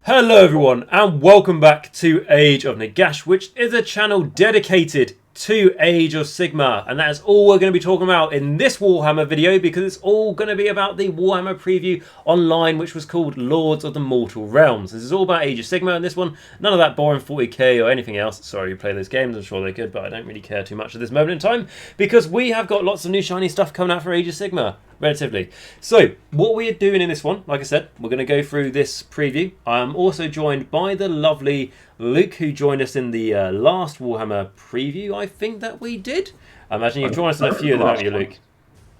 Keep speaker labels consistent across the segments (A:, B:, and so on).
A: Hello everyone and welcome back to Age of Nagash, which is a channel dedicated to Age of Sigmar, and that is all we're going to be talking about in this Warhammer video, because it's all going to be about the Warhammer preview online, which was called Lords of the Mortal Realms. This is all about Age of Sigmar, and this one, none of that boring 40k or anything else. Sorry you play those games, I'm sure they could, but I don't really care too much at this moment in time, because we have got lots of new shiny stuff coming out for Age of Sigmar. Relatively. So, what we are doing in this one, like I said, we're going to go through this preview. I'm also joined by the lovely Luke, who joined us in the last Warhammer preview, I think that we did. I imagine you've joined us in a few of them, haven't you, Luke?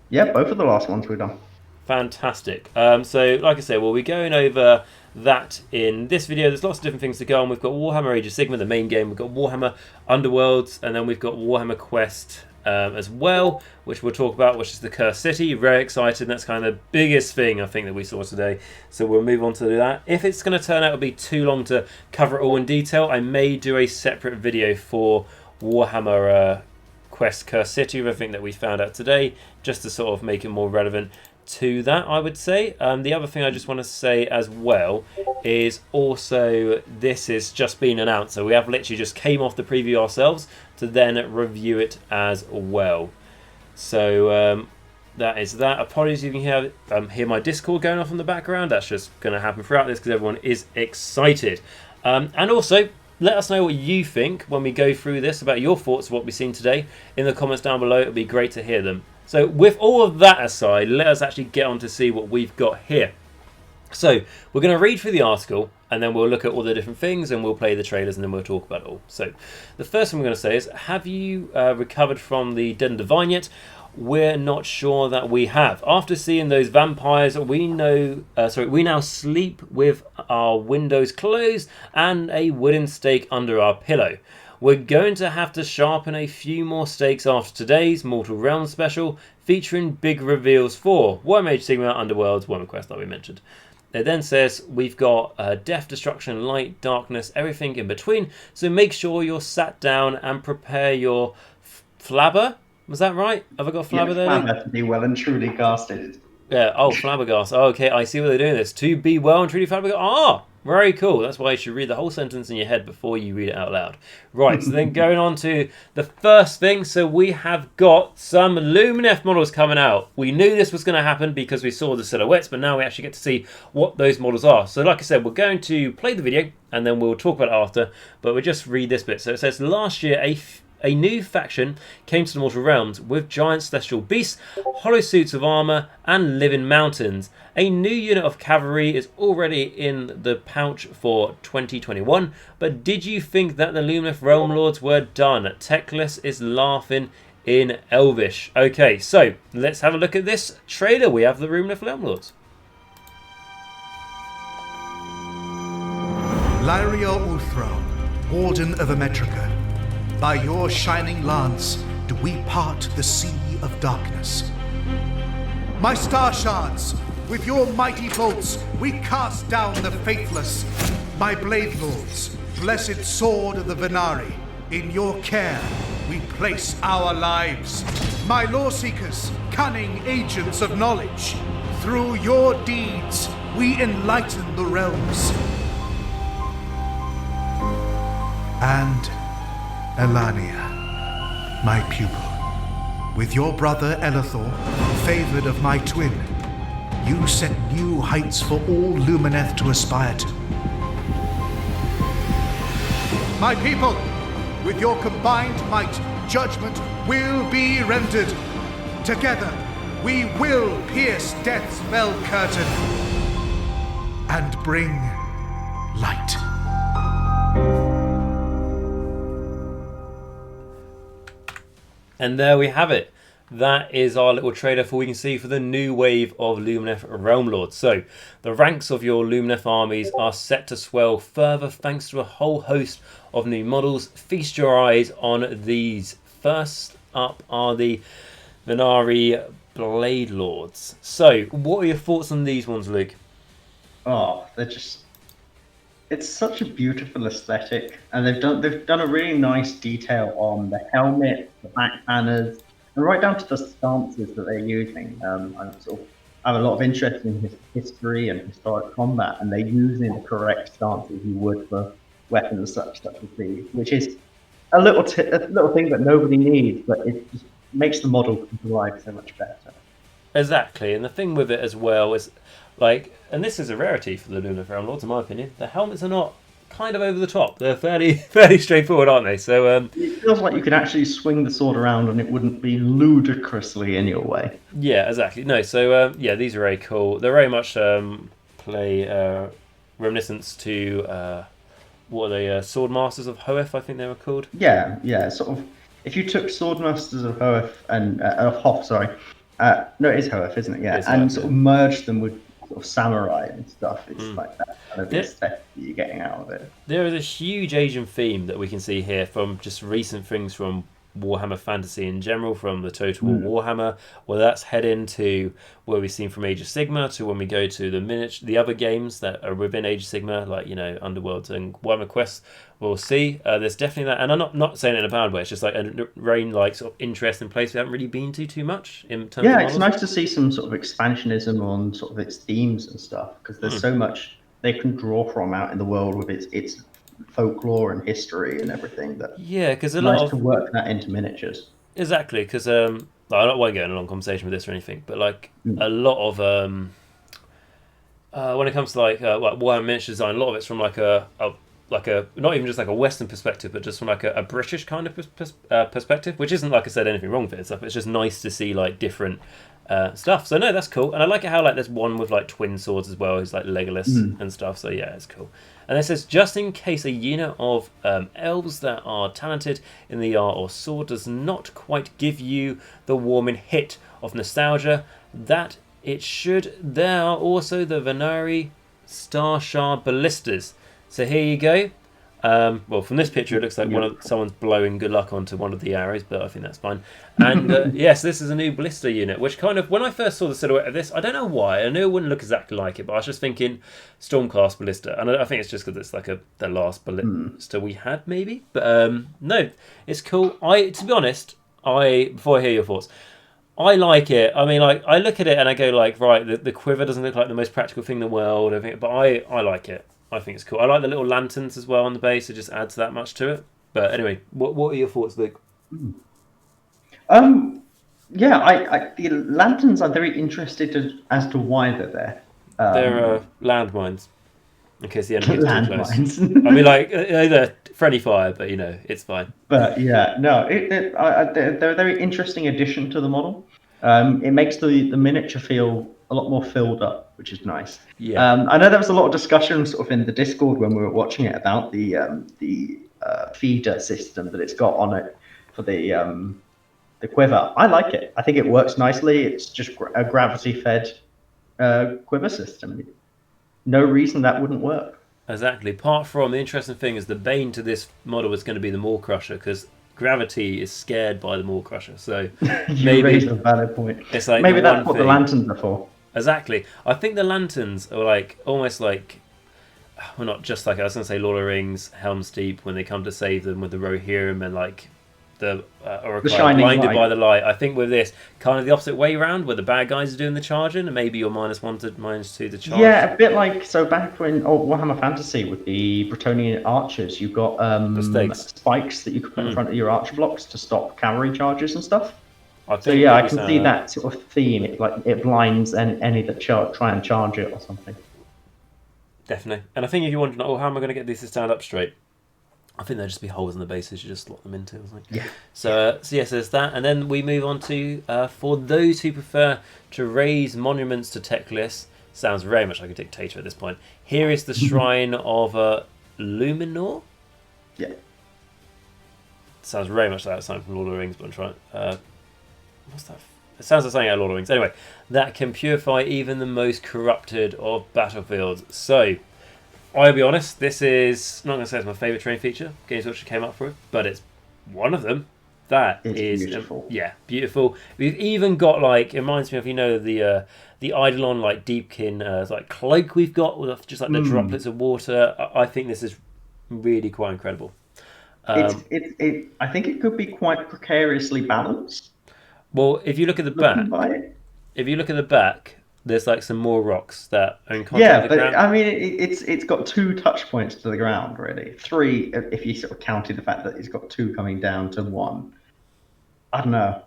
B: Yeah, both of the last ones we've done.
A: Fantastic. So, like I said, we'll be going over that in this video. There's lots of different things to go on. We've got Warhammer Age of Sigmar, the main game. We've got Warhammer Underworlds, and then we've got Warhammer Quest as well, which we'll talk about, which is the Cursed City. Very excited. That's kind of the biggest thing I think that we saw today, so we'll move on to that. If it's going to turn out to be too long to cover it all in detail, I may do a separate video for Warhammer Quest Cursed City, everything that we found out today, just to sort of make it more relevant to that, I would say. The other thing I just want to say as well is also this is just been announced, so we have literally just came off the preview ourselves to then review it as well. So that is that. Apologies if you can hear my Discord going off in the background. That's just going to happen throughout this because everyone is excited. And also, let us know what you think when we go through this, about your thoughts of what we've seen today in the comments down below. It would be great to hear them. So with all of that aside, let us actually get on to see what we've got here. So we're going to read through the article, and then we'll look at all the different things, and we'll play the trailers, and then we'll talk about it all. So the first thing we're going to say is, have you recovered from the Dead and Divine yet? We're not sure that we have. After seeing those vampires, we now sleep with our windows closed and a wooden stake under our pillow. We're going to have to sharpen a few more stakes after today's Mortal Realms special, featuring big reveals for Warhammer Age of Sigmar, Underworlds, Warhammer Quest, like we mentioned. It then says we've got death, destruction, light, darkness, everything in between. So make sure you're sat down and prepare your flabber. Was that right? Have I got flabber there?
B: Flabber to be well and truly casted.
A: Yeah. Oh, flabbergast. Oh, okay, I see what they're doing this. To be well and truly flabbergast. Ah, very cool. That's why you should read the whole sentence in your head before you read it out loud. Right, so then going on to the first thing. So we have got some Lumineth models coming out. We knew this was going to happen because we saw the silhouettes, but now we actually get to see what those models are. So like I said, we're going to play the video and then we'll talk about it after, but we'll just read this bit. So it says, last year a new faction came to the Mortal Realms with giant celestial beasts, hollow suits of armour, and living mountains. A new unit of cavalry is already in the pouch for 2021, but did you think that the Lumineth Realm-Lords were done? Techless is laughing in Elvish. Okay, so let's have a look at this trailer. We have the Lumineth Realm-Lords.
C: Lyria Ulthra, Warden of Ametrica. By your shining lance do we part the sea of darkness. My star shards, with your mighty bolts we cast down the faithless. My blade lords, blessed sword of the Venari, in your care we place our lives. My lore seekers, cunning agents of knowledge, through your deeds we enlighten the realms. And Elania, my pupil, with your brother Elithor, favoured of my twin, you set new heights for all Lumineth to aspire to. My people, with your combined might, judgment will be rendered. Together, we will pierce death's fell curtain and bring light.
A: And there we have it. That is our little trailer for we can see for the new wave of Lumineth Realm-Lords. So, the ranks of your Lumineth armies are set to swell further thanks to a whole host of new models. Feast your eyes on these. First up are the Venari Bladelords. So, what are your thoughts on these ones, Luke?
B: Oh, they're just... It's such a beautiful aesthetic, and they've done a really nice detail on the helmet, the back banners, and right down to the stances that they're using. I'm sort of have a lot of interest in history and historic combat, and they're using the correct stances you would for weapons such as these, which is a little thing that nobody needs, but it just makes the model come to life so much better.
A: Exactly, and the thing with it as well is, like, and this is a rarity for the Lumineth Realm-Lords, in my opinion, the helmets are not kind of over the top. They're fairly straightforward, aren't they? So
B: it feels like you could actually swing the sword around and it wouldn't be ludicrously in your way.
A: Yeah, exactly. No, so yeah, these are very cool. They're very much play reminiscence to what are they? Swordmasters of Hoeth, I think they were called.
B: Yeah. Sort of. If you took Swordmasters of Hoeth and of Hoth, sorry, no, it is Hoeth, isn't it? Yeah,
A: It's
B: and
A: Hoeth,
B: sort of merged them with sort of samurai and stuff. It's like that kind of
A: Yeah.
B: aesthetic that you're getting out of it.
A: There is a huge Asian theme that we can see here from just recent things from Warhammer Fantasy in general, from the Total War Warhammer, whether that's head into where we've seen from Age of Sigma to when we go to the other games that are within Age of Sigma, like, you know, Underworlds and Warhammer Quest. We'll see. There's definitely that, and I'm not saying it in a bad way. It's just like a very like sort of interesting place we haven't really been to too much in terms.
B: Yeah,
A: of
B: it's
A: models.
B: nice to see some sort of expansionism on sort of its themes and stuff, because there's so much they can draw from out in the world with its folklore and history and everything. That
A: Yeah, because a
B: it's
A: lot
B: nice
A: of
B: to work that into miniatures.
A: exactly because I won't go in a long conversation with this or anything, but like a lot of when it comes to like Warhammer miniature design, a lot of it's from like a not even just like a Western perspective, but just from like a British kind of perspective, which isn't, like I said, anything wrong with it and stuff. It's just nice to see like different stuff. So no, that's cool, and I like it how like there's one with like twin swords as well, who's like Legolas and stuff. So yeah, it's cool. And it says, just in case a unit of elves that are talented in the art or sword does not quite give you the warming hit of nostalgia that it should, there are also the Venari Starshard Ballistas. So here you go. Well, from this picture, it looks like someone's blowing good luck onto one of the arrows, but I think that's fine. And yes, this is a new ballista unit, which kind of, when I first saw the silhouette of this, I don't know why, I knew it wouldn't look exactly like it, but I was just thinking Stormcast ballista, and I think it's just because it's like the last ballista we had, maybe. But no, it's cool. To be honest, before I hear your thoughts, I like it. I mean, like, I look at it and I go like, right, the quiver doesn't look like the most practical thing in the world, I think, but I like it. I think it's cool. I like the little lanterns as well on the base. It just adds that much to it. But anyway, what are your thoughts, Luke?
B: Yeah, the lanterns, I'm very interested as to why they're there.
A: They're landmines, in case the enemy is too close.
B: Landmines.
A: I mean, like, they're friendly fire, but, you know, it's fine.
B: But yeah, no, they're a very interesting addition to the model. It makes the miniature feel a lot more filled up, which is nice.
A: Yeah.
B: I know there was a lot of discussion sort of in the Discord when we were watching it about the feeder system that it's got on it for the quiver. I like it. I think it works nicely. It's just a gravity-fed quiver system. No reason that wouldn't work.
A: Exactly. Apart from, the interesting thing is the bane to this model is going to be the Maw Crusher, because gravity is scared by the Maw Crusher. So
B: You raised a valid point.
A: It's like
B: maybe that's what the lanterns are for.
A: Exactly. I think the lanterns are like almost like, well, not just like I was going to say Lord of the Rings, Helm's Deep, when they come to save them with the Rohirrim and like the Oracle blinded
B: light.
A: by the light. I think with this, kind of the opposite way around, where the bad guys are doing the charging, and maybe you're -1 to -2 to charge.
B: Yeah, a bit like, so back when Warhammer Fantasy with the Bretonnian archers, you've got spikes that you can put in front of your archer blocks to stop cavalry charges and stuff. So yeah, I can see that sort of theme. It blinds any that try and charge it or something.
A: Definitely. And I think if you want to know, how am I going to get these to stand up straight? I think there'll just be holes in the bases you just slot them into.
B: Yeah.
A: So yes, there's that. And then we move on to, for those who prefer to raise monuments to tech lists, sounds very much like a dictator at this point. Here is the Shrine of Luminor.
B: Yeah.
A: Sounds very much like something from Lord of the Rings, but I'm trying... what's that? It sounds like something out of Lord of the Rings. Anyway, that can purify even the most corrupted of battlefields. So, I'll be honest, this is, not going to say it's my favourite train feature, Games Workshop came up for it, but it's one of them. That is
B: beautiful.
A: Yeah, beautiful. We've even got, like, it reminds me of, you know, the Eidolon, like, Deepkin, like, cloak we've got, with just, like, the droplets of water. I think this is really quite incredible.
B: I think it could be quite precariously balanced.
A: Well, if you look at the back, there's like some more rocks that are in contact
B: Yeah,
A: with the
B: but
A: ground.
B: I mean, it's got 2 touch points to the ground, really. 3, if you sort of counted the fact that it's got 2 coming down to 1. I don't know.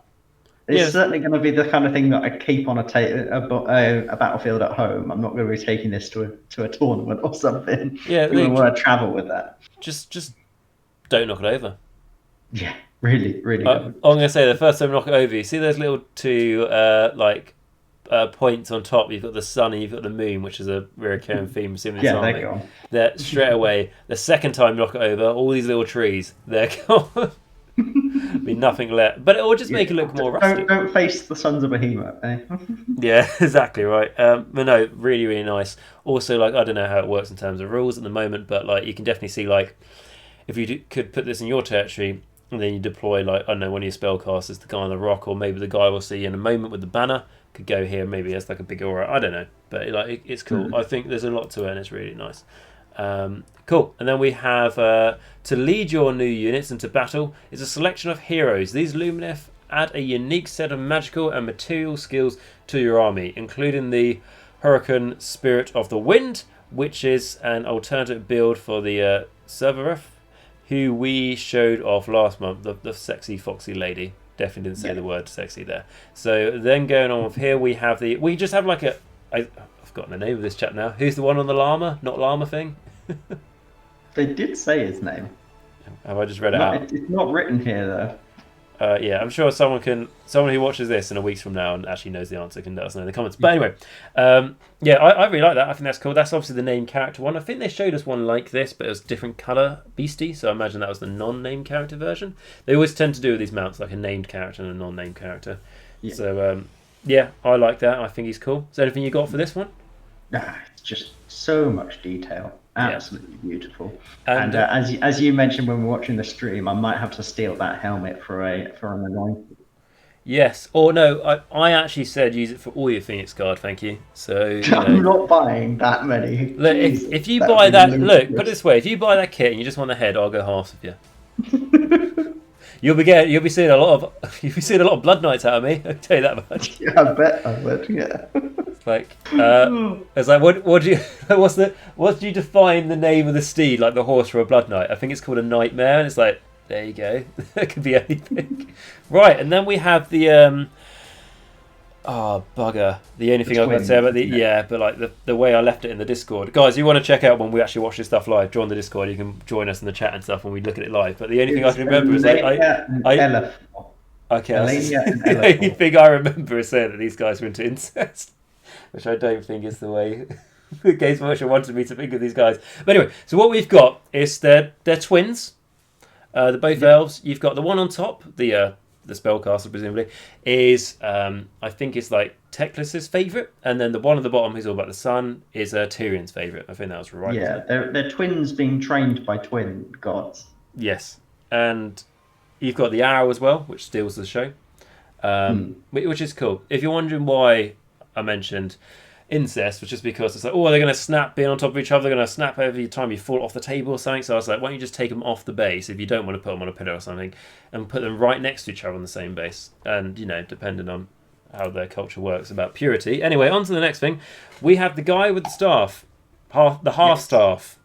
B: It's certainly going to be the kind of thing that I keep on a battlefield at home. I'm not going to be taking this to a tournament or something.
A: Yeah,
B: you want to travel with that.
A: Just don't knock it over.
B: Yeah, really, really
A: I'm going to say the first time you knock it over, you see those little 2 points on top. You've got the sun and you've got the moon, which is a recurring theme.
B: Yeah, they're gone.
A: They're straight away. The second time you knock it over, all these little trees, they're gone. Be nothing left, but it will just make it look more rustic.
B: Don't face the sons of Behemoth, eh?
A: Yeah, exactly right. But no, really, really nice. Also, like, I don't know how it works in terms of rules at the moment, but like you can definitely see, like, if you could put this in your territory and then you deploy, like, I don't know, one of your spellcasters, the guy on the rock, or maybe the guy we'll see in a moment with the banner could go here. Maybe as like a big aura. I don't know, but like it's cool. I think there's a lot to it, and it's really nice. Cool. And then we have to lead your new units into battle is a selection of heroes. These Lumineth add a unique set of magical and material skills to your army, including the Hurricane Spirit of the Wind, which is an alternative build for the Cerberus, who we showed off last month, the sexy foxy lady. Definitely didn't say the word sexy there. So then going on with here, we just have like I've forgotten the name of this chap now. Who's the one on the llama? Not llama thing?
B: They did say his name.
A: Have I just read it out?
B: It's not written here, though.
A: Yeah, I'm sure someone who watches this in a week from now and actually knows the answer can let us know in the comments. But anyway, yeah, I really like that. I think that's cool. That's obviously the named character one. I think they showed us one like this, but it was different colour beastie, so I imagine that was the non-named character version. They always tend to do with these mounts, like a named character and a non-named character. Yeah. So, yeah, I like that. I think he's cool. Is there anything you got for this one?
B: It's just so much detail. Absolutely beautiful. And
A: And
B: as you mentioned when we were watching the stream, I might have to steal that helmet for an anointing.
A: yes, or no, I actually said use it for all your Phoenix Guard, thank you. So
B: I'm not buying that many.
A: Look, if you buy that, look, put it this way: if you buy that kit and you just want the head, I'll go halves with you. You'll be seeing a lot of Blood Knights out of me. I'll tell you that much.
B: Yeah, I bet I would. Yeah.
A: Like, it's like, what do you define the name of the steed, like the horse for a Blood Knight? I think it's called a Nightmare, and it's like, there you go. It could be anything. Right, and then we have the oh bugger. The only thing I've got to say about but like the way I left it in the Discord. Guys, you want to check out when we actually watch this stuff live, join the Discord, you can join us in the chat and stuff when we look at it live. But the only thing I can remember is the only thing I remember is saying that these guys were into incest. Which I don't think is the way the Games Workshop wanted me to think of these guys. But anyway, so what we've got is they're twins. They're both elves. You've got the one on top, the spellcaster presumably, is I think it's like Teclis's favourite, and then the one at the bottom who's all about the sun is Tyrion's favourite. I think that was right.
B: Yeah, they're twins being trained by twin gods.
A: Yes, and you've got the arrow as well, which steals the show, which is cool. If you're wondering why I mentioned incest, was just because it's like, oh, they're going to snap being on top of each other, they're going to snap every time you fall off the table or something. So I was like, why don't you just take them off the base if you don't want to put them on a pillar or something, and put them right next to each other on the same base. And, you know, depending on how their culture works about purity. Anyway, on to the next thing. We have the guy with the staff, the half staff.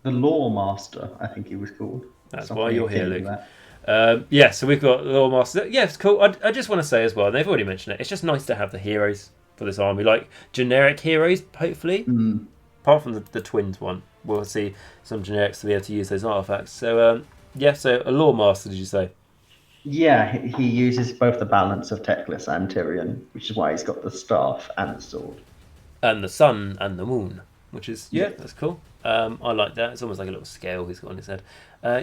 B: The Law Master, I think he was called.
A: That's why you're here, Luke. Yeah, so we've got the Law Master. Yeah, it's cool. I just want to say as well, and they've already mentioned it, it's just nice to have the heroes for this army, like generic heroes, hopefully. Apart from the twins one, we'll see some generics to be able to use those artifacts. So yeah, so a Law Master, did you say? Yeah,
B: he uses both the balance of Teclis and Tyrion, which is why he's got the staff and the sword.
A: And the sun and the moon, which is, yeah, that's cool. I like that. It's almost like a little scale he's got on his head.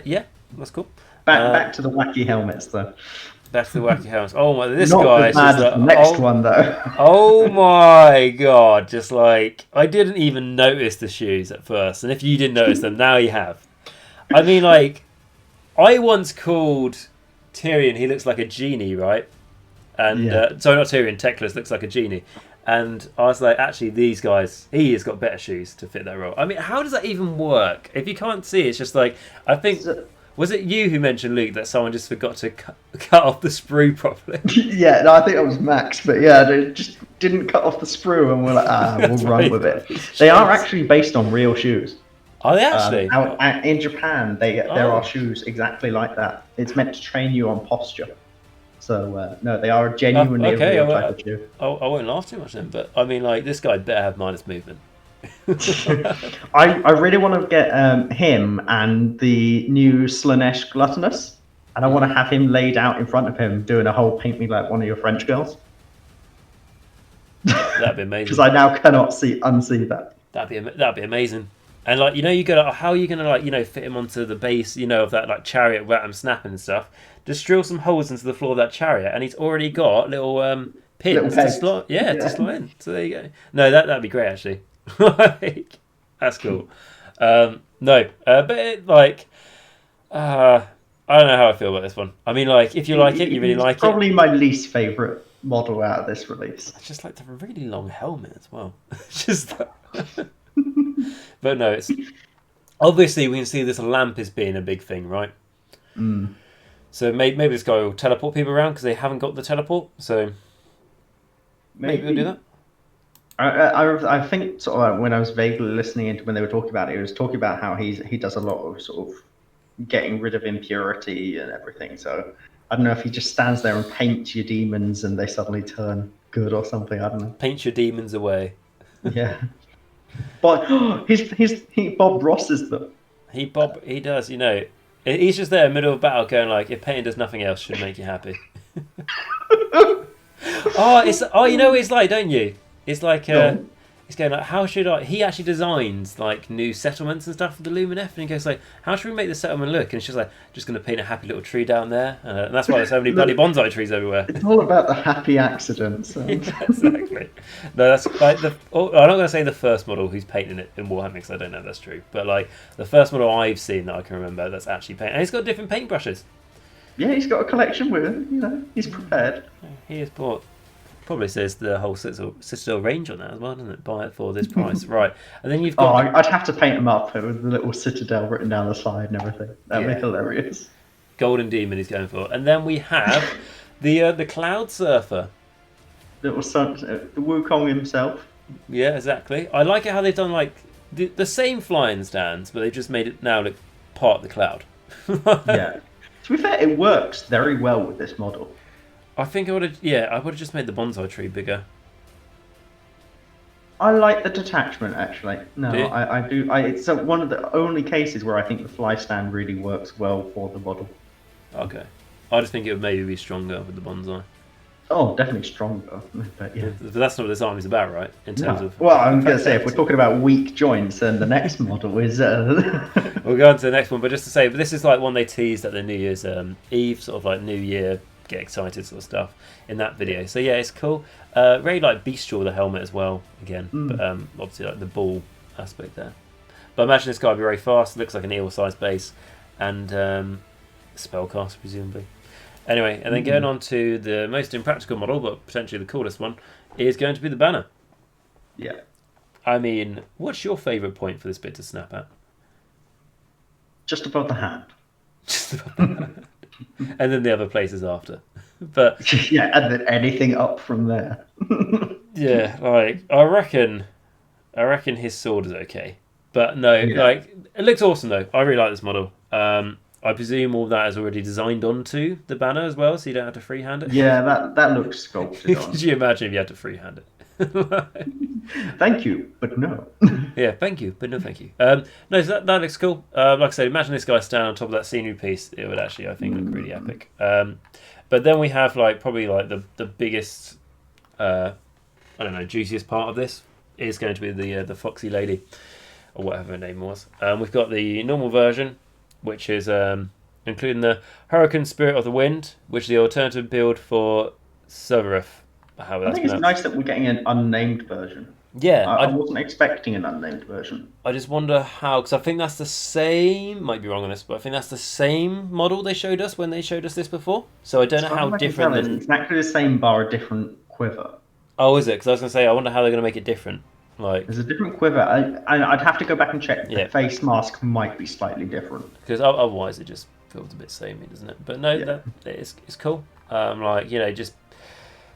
A: Yeah, that's cool.
B: Back to the wacky helmets, though.
A: That's the wacky helmets. Oh my, this
B: Not
A: guy is just
B: the next one though.
A: Oh my god! Just like, I didn't even notice the shoes at first, and if you didn't notice them, now you have. I mean, like, I once called Tyrion, he looks like a genie, right? And sorry, not Tyrion, Teclis looks like a genie. And I was like, actually, these guys, he has got better shoes to fit that role. I mean, how does that even work? If you can't see, it's just like, I think Was it you who mentioned, Luke, that someone just forgot to cut off the sprue properly?
B: Yeah, no, I think it was Max, but yeah, they just didn't cut off the sprue, and we're like, we'll run with it. They are actually based on real shoes.
A: Are they actually?
B: In Japan, there are shoes exactly like that. It's meant to train you on posture. So, no, they are genuinely a real type of shoe.
A: I won't laugh too much then, but I mean, like, this guy better have minus movement.
B: I really want to get him and the new Slaanesh Gluttonous, and I want to have him laid out in front of him doing a whole paint me like one of your French girls.
A: That'd be amazing.
B: Because I now cannot unsee that.
A: That'd be amazing. And like, you gotta, how are you gonna like, fit him onto the base, of that like chariot rat and snapping and stuff? Just drill some holes into the floor of that chariot, and he's already got little pins to slot. Yeah, to slot in. So there you go. No, that'd be great actually. That's cool. But it, like, I don't know how I feel about this one. I mean, like, if you like it, you really like it.
B: Probably my least favourite model out of this release.
A: I just like the really long helmet as well. Just. But no, it's obviously we can see this lamp as being a big thing, right?
B: Mm.
A: So maybe this guy will teleport people around because they haven't got the teleport. So maybe we'll do that.
B: I think sort of when I was vaguely listening into when they were talking about it, he was talking about how he does a lot of sort of getting rid of impurity and everything. So I don't know if he just stands there and paints your demons and they suddenly turn good or something. I don't know.
A: Paint your demons away.
B: Yeah. But he Bob Rosses them.
A: He does, He's just there in the middle of battle going like, if painting does nothing else, should make you happy. You know what it's like, don't you? It's like he's going like, how should I? He actually designs like new settlements and stuff for the Lumineth, and he goes like, how should we make the settlement look? And she's like, just going to paint a happy little tree down there, and that's why there's so many bloody bonsai trees everywhere.
B: It's all about the happy accidents. So.
A: Exactly. No, that's like I'm not going to say the first model who's painting it in Warhammer because I don't know if that's true, but like the first model I've seen that I can remember that's actually painted, and he's got different paintbrushes.
B: Yeah, he's got a collection with him. He's prepared.
A: He has bought. Probably says the whole Citadel range on that as well, doesn't it? Buy it for this price, right? And then you've got.
B: I'd have to paint them up with the little Citadel written down the side and everything. That'd be hilarious.
A: Golden Demon he's going for, and then we have the Cloud Surfer.
B: Little son, the Wukong himself.
A: Yeah, exactly. I like it how they've done like the same flying stands, but they've just made it now look part of the cloud.
B: Yeah. To be fair, it works very well with this model.
A: I think I would have just made the bonsai tree bigger.
B: I like the detachment, actually. No, I do. It's one of the only cases where I think the fly stand really works well for the model.
A: Okay. I just think it would maybe be stronger with the bonsai.
B: Oh, definitely stronger. But yeah.
A: But that's not what this army's about, right? In terms of.
B: Well, I'm going to say, if we're talking about weak joints, then the next model is...
A: We'll go on to the next one, but just to say, but this is like one they teased at the New Year's Eve, sort of like New Year... get excited sort of stuff in that video. So yeah, it's cool. Really like bestial the helmet as well again, but obviously like the ball aspect there. But I imagine this guy will be very fast. Looks like an eel sized base and spellcaster presumably. Anyway, and then going on to the most impractical model, but potentially the coolest one, is going to be the banner.
B: Yeah.
A: I mean, what's your favourite point for this bit to snap at?
B: Just above the hand.
A: Just above the hand. And then the other places after, but
B: yeah, and then anything up from there.
A: Yeah, like I reckon his sword is okay, but no, like it looks awesome though. I really like this model. I presume all that is already designed onto the banner as well, so you don't have to freehand it.
B: Yeah, that looks sculpted on.
A: Could you imagine if you had to freehand it?
B: Thank you, but no.
A: Yeah, thank you, but no thank you. No, so that looks cool. Like I said, imagine this guy standing on top of that scenery piece. It would actually, I think, look really epic. But then we have like probably like the biggest, I don't know, juiciest part of this is going to be the Foxy Lady, or whatever her name was. We've got the normal version, which is including the Hurricane Spirit of the Wind, which is the alternative build for Severeth.
B: I think it's nice that we're getting an unnamed version.
A: Yeah.
B: I wasn't expecting an unnamed version.
A: I just wonder how, because I think that's the same, might be wrong on this, but I think that's the same model they showed us when they showed us this before. So I don't know how different.
B: It's exactly the same bar, a different quiver.
A: Oh, is it? Because I was going to say, I wonder how they're going to make it different. Like,
B: there's a different quiver. I'd have to go back and check. The face mask might be slightly different.
A: Because otherwise it just feels a bit samey, doesn't it? But no, that it's cool. Like, you know, just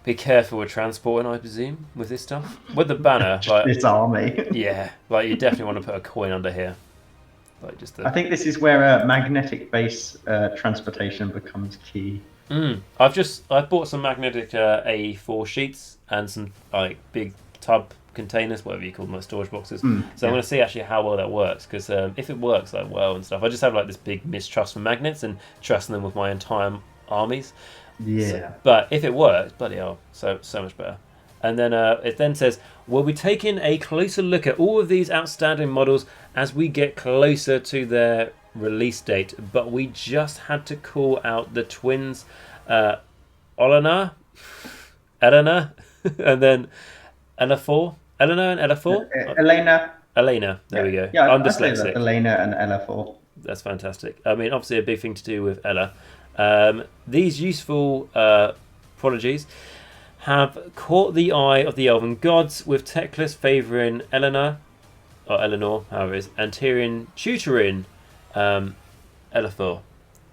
A: be careful with transporting, I presume, with this stuff. With the banner, like
B: this army.
A: yeah, like you definitely want to put a coin under here. Like just
B: I think this is where magnetic base transportation becomes key.
A: I've bought some magnetic A4 sheets and some like big tub containers, whatever you call them, like storage boxes. So I'm going to see actually how well that works, because if it works like well and stuff, I just have like this big mistrust for magnets and trusting them with my entire armies.
B: Yeah.
A: So, but if it works, bloody hell, so much better. And then it then says, we'll be taking a closer look at all of these outstanding models as we get closer to their release date. But we just had to call out the twins, Eleanor, and then Eleanor and Eleanor. Elena, there we go.
B: Yeah,
A: I'm dyslexic.
B: Elena and Ella4.
A: That's fantastic. I mean, obviously a big thing to do with Ella. These useful prodigies have caught the eye of the elven gods, with Teclis favouring Eleanor, however it is, and Tyrion tutoring Elathor.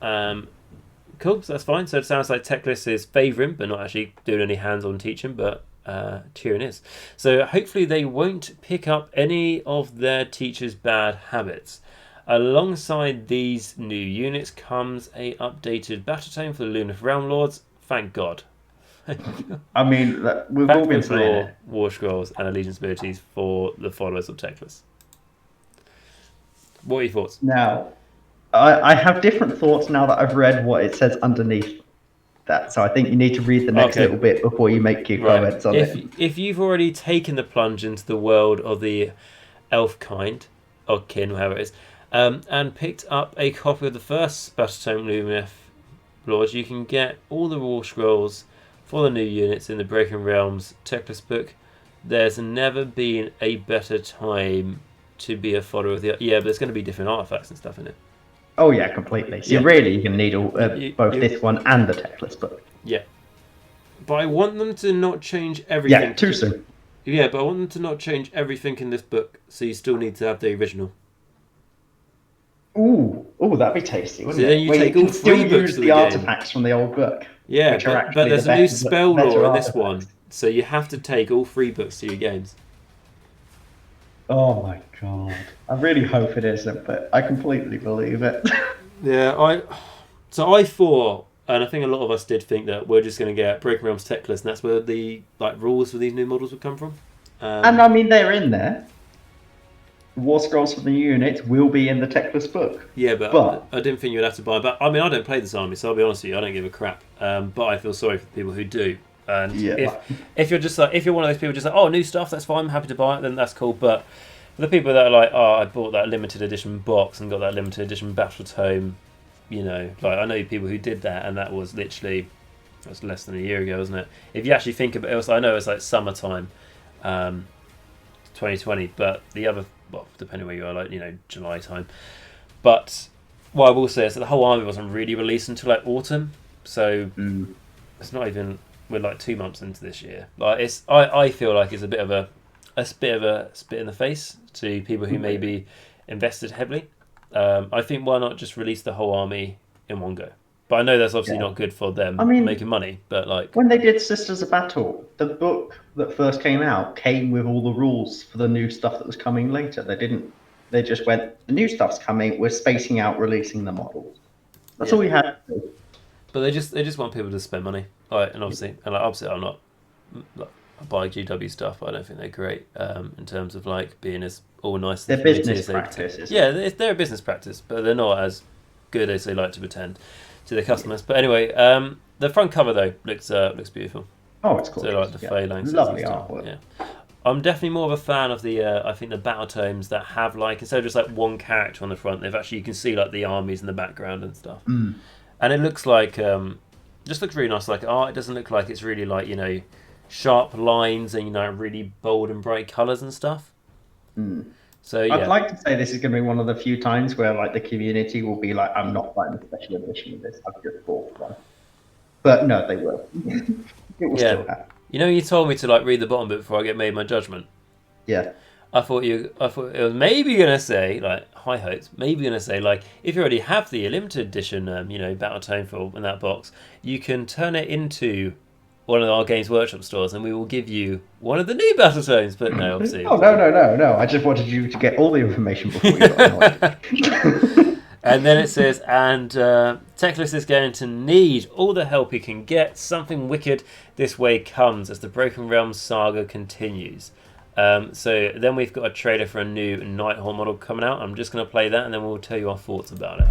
A: Cool, so that's fine. So it sounds like Teclis is favouring, but not actually doing any hands-on teaching, but Tyrion is. So hopefully they won't pick up any of their teacher's bad habits. Alongside these new units comes a updated Battletome for the Lumineth Realm-Lords. Thank God.
B: I mean, we've all been saying it.
A: Warscrolls and allegiance abilities for the followers of Teclis. What are your thoughts?
B: Now, I have different thoughts now that I've read what it says underneath that. So I think you need to read the next little bit before you make your comments on it.
A: If you've already taken the plunge into the world of the elf kind, or kin, however it is, and picked up a copy of the first Battletome Lumineth Lords, you can get all the Warscrolls for the new units in the Breaking Realms Teclis book. There's never been a better time to be a follower of the... Yeah, but there's going to be different artifacts and stuff in it.
B: Oh yeah, completely. So really you can need both this one and the Teclis book.
A: Yeah. But I want them to not change everything.
B: Yeah, too soon.
A: Yeah, but I want them to not change everything in this book, so you still need to have the original.
B: Ooh, that'd be tasty, wouldn't
A: it? Then you take all three books
B: use the artifacts from the old book.
A: Yeah, but there's a new spell lore in this one, so you have to take all 3 books to your games.
B: Oh my god. I really hope it isn't, but I completely believe it.
A: Yeah, I thought, and I think a lot of us did think, that we're just going to get Breaking Realms Teclis, and that's where the rules for these new models would come from.
B: And I mean, they're in there. War Scrolls for the new units will be in the Teclis book.
A: Yeah, but I didn't think you'd have to buy. But I mean, I don't play this army, so I'll be honest with you, I don't give a crap. But I feel sorry for the people who do. And if you're just like, if you're one of those people just like, oh, new stuff, that's fine, I'm happy to buy it, then that's cool. But for the people that are like, oh, I bought that limited edition box and got that limited edition Battletome, you know, like I know people who did that, and that was literally, that's less than a year ago, wasn't it? If you actually think about it, I know it's like summertime, 2020, but the other, well, depending where you are, like, you know, July time. But what I will say is that the whole army wasn't really released until like autumn, so it's not even, we're like 2 months into this year. Like it's, I feel like it's a bit of a spit in the face to people who maybe invested heavily. I think why not just release the whole army in one go? But I know that's obviously not good for them making money. But like
B: when they did Sisters of Battle, the book that first came out came with all the rules for the new stuff that was coming later. They didn't. They just went, the new stuff's coming. We're spacing out releasing the models. That's all we had to do.
A: But they just want people to spend money. Like, and obviously I'm not. Like, I buy GW stuff, but I don't think they're great in terms of like being as all nice.
B: They're business practices.
A: Yeah, they're a business practice, but they're not as good as they like to pretend to their customers. But anyway, the front cover though looks beautiful.
B: Oh, it's cool.
A: So like the phalanx,
B: lovely artwork.
A: Yeah, I'm definitely more of a fan of the I think the Battletomes that have like, instead of just like one character on the front, they've actually, you can see like the armies in the background and stuff. And it looks like just looks really nice. Like art, it doesn't look like it's really like, you know, sharp lines and, you know, really bold and bright colours and stuff. So yeah.
B: I'd like to say this is going to be one of the few times where like the community will be like, I'm not buying a special edition of this, I've just bought one. But no, they will. It will still happen.
A: You know, you told me to like read the bottom bit before I made my judgment.
B: Yeah.
A: I thought it was maybe gonna say like high hopes. Maybe gonna say like if you already have the limited edition, Battletome for in that box, you can turn it into one of our Games Workshop stores, and we will give you one of the new Battletomes. But no, obviously.
B: Oh no! I just wanted you to get all the information before you got annoyed.
A: And then it says, and Teclis is going to need all the help he can get. Something wicked this way comes as the Broken Realms saga continues. So then we've got a trailer for a new Nighthaunt model coming out. I'm just going to play that, and then we'll tell you our thoughts about it.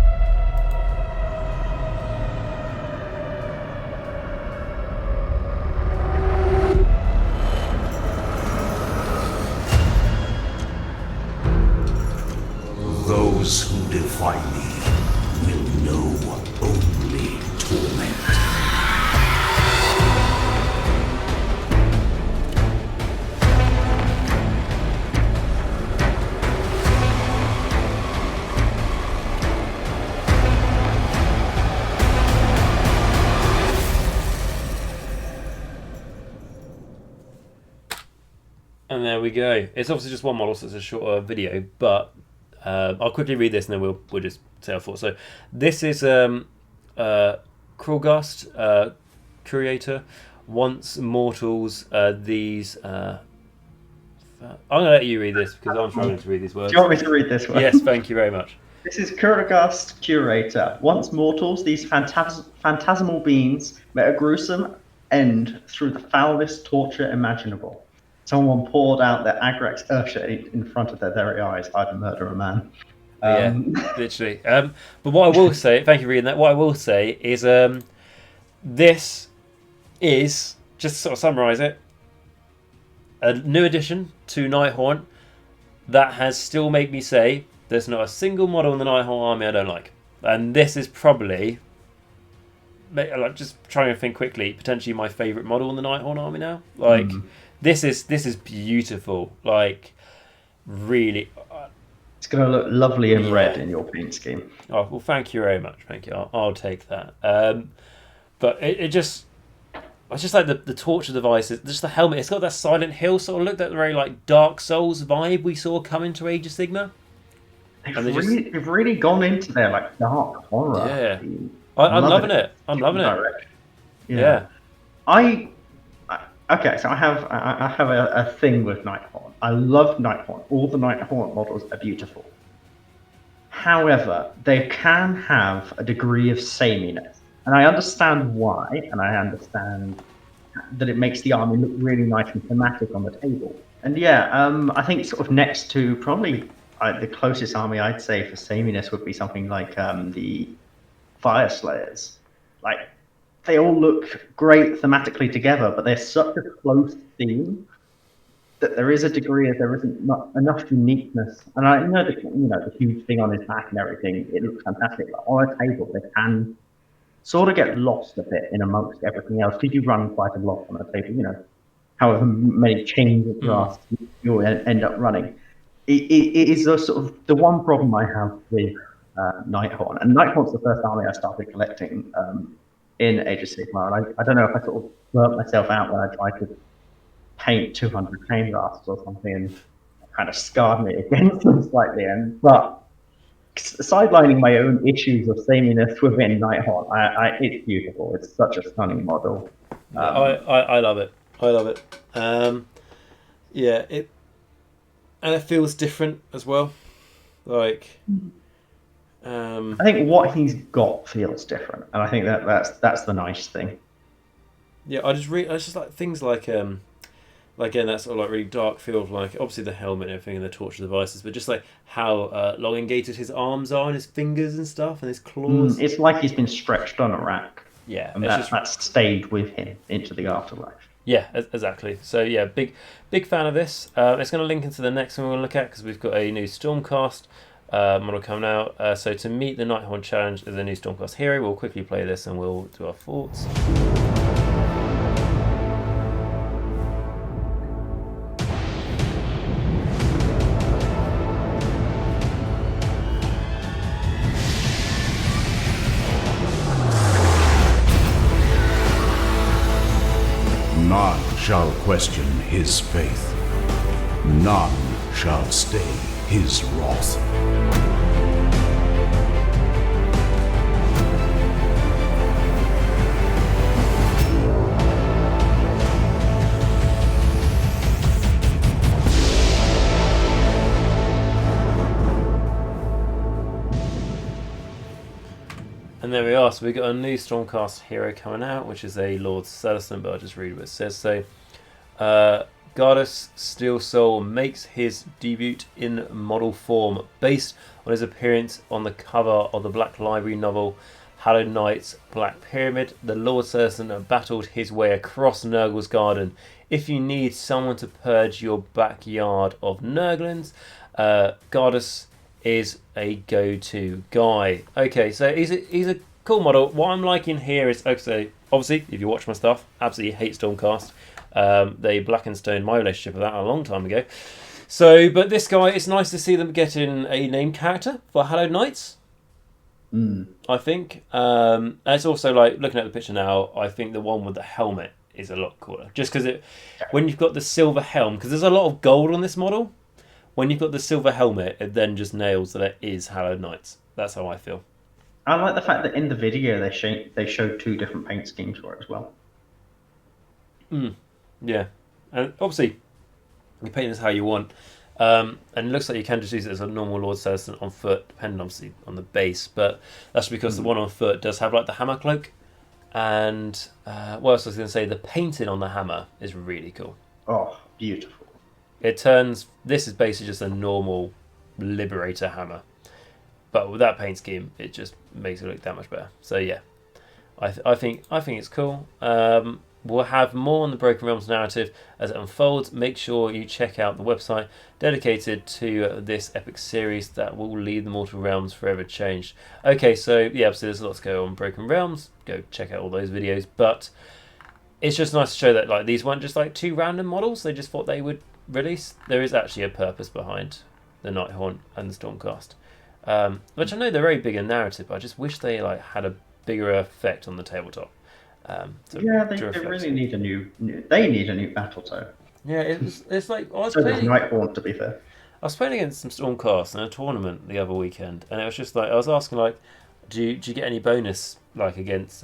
D: Those who defy me will know only torment.
A: And there we go. It's obviously just one model, so it's a shorter video, but I'll quickly read this and then we'll just say our thoughts. So this is Krulgast, Curator, wants mortals these... I'm going to let you read this because I'm struggling to read these words.
B: Do you want me to read this one?
A: Yes, thank you very much.
B: This is Krulgast, Curator. Once mortals, these phantasmal beings met a gruesome end through the foulest torture imaginable. Someone poured out their Agrax Earthshade in front of their very eyes. I'd murder a man.
A: Yeah, literally. But what I will say, thank you for reading that. What I will say is, this is just to sort of summarise it, a new addition to Nighthaunt that has still made me say there's not a single model in the Nighthaunt army I don't like, and this is probably, like, just trying to think quickly, potentially my favourite model in the Nighthaunt army now. Like. This is beautiful, like really.
B: It's going to look lovely in red in your paint scheme.
A: Oh well, thank you very much. Thank you. I'll take that. But I just like the torture devices, just the helmet. It's got that Silent Hill sort of look, that very like Dark Souls vibe we saw coming to Age of Sigmar.
B: They've really gone into their like dark horror.
A: Yeah, I'm loving it. I'm loving it. Yeah.
B: Okay, so I have a thing with Nighthaunt. I love Nighthaunt. All the Nighthaunt models are beautiful. However, they can have a degree of sameness. And I understand why, and I understand that it makes the army look really nice and thematic on the table. And yeah, I think sort of next to probably the closest army I'd say for sameness would be something like the Fire Slayers. Like, they all look great thematically together, but they're such a close theme that there is a degree of there isn't not enough uniqueness. And I know that the huge thing on his back and everything, it looks fantastic. But on a table, they can sort of get lost a bit in amongst everything else. Because you run quite a lot on a table, however many chains of grass you'll end up running. It is the sort of the one problem I have with Nighthaunt. And Nighthaunt's the first army I started collecting in Age of Sigmar, and I don't know if I sort of burnt myself out when I tried to paint 200 chain rasps or something, and it kind of scarred me against them slightly. But sidelining my own issues of sameness within Nighthaunt, it's beautiful. It's such a stunning model.
A: I love it. I love it. It feels different as well. Like.
B: I think what he's got feels different, and I think that's the nice thing.
A: Yeah, I just like things like again, that sort of like really dark feel of like obviously the helmet and everything and the torture devices, but just like how elongated his arms are and his fingers and stuff and his claws.
B: It's like he's been stretched on a rack.
A: Yeah,
B: and that's stayed with him into the afterlife.
A: Yeah, exactly. So yeah, big fan of this. It's going to link into the next one we're going to look at because we've got a new Stormcast model coming out. So to meet the Nighthaunt challenge is a new Stormcast hero. We'll quickly play this and we'll do our thoughts.
D: None shall question his faith. None shall stay his wrath.
A: And there we are. So we've got a new Stormcast hero coming out, which is a Lord Citizen, but I'll just read what it says. So, Goddess Steel Soul makes his debut in model form, based on his appearance on the cover of the Black Library novel Hallowed Knight's Black Pyramid. The Lord Citizen battled his way across Nurgle's garden. If you need someone to purge your backyard of Nurglings, Goddess is a go-to guy. Okay, so he's a cool model. What I'm liking here is, okay, obviously, if you watch my stuff, absolutely hate Stormcast. They black and stoned my relationship with that a long time ago. So, but this guy, it's nice to see them getting a named character for Hallowed Knights. I think. And it's also like, looking at the picture now, I think the one with the helmet is a lot cooler. Just because when you've got the silver helm, because there's a lot of gold on this model, when you've got the silver helmet, it then just nails that it is Hallowed Knights. That's how I feel.
B: I like the fact that in the video they showed 2 different paint schemes for it as well.
A: Yeah, and obviously you paint this how you want, and it looks like you can just use it as a normal Lord Citizen on foot, depending obviously on the base. But that's because the one on foot does have like the hammer cloak, and what else was I going to say? The painting on the hammer is really cool.
B: Oh, beautiful!
A: It turns. This is basically just a normal Liberator hammer, but with that paint scheme, it just makes it look that much better. So yeah, I think it's cool. We'll have more on the Broken Realms narrative as it unfolds. Make sure you check out the website dedicated to this epic series that will leave the Mortal Realms forever changed. Okay, so yeah, so there's a lot to go on Broken Realms. Go check out all those videos. But it's just nice to show that like these weren't just like 2 random models they just thought they would release. There is actually a purpose behind the Nighthaunt and the Stormcast, which I know they're very big in narrative, but I just wish they like had a bigger effect on the tabletop.
B: They really need a new Battletome.
A: Yeah, it's like I was
B: so
A: playing.
B: Does Nighthaunt, to be fair.
A: I was playing against some Stormcast in a tournament the other weekend, and it was just like I was asking like, do you get any bonus like against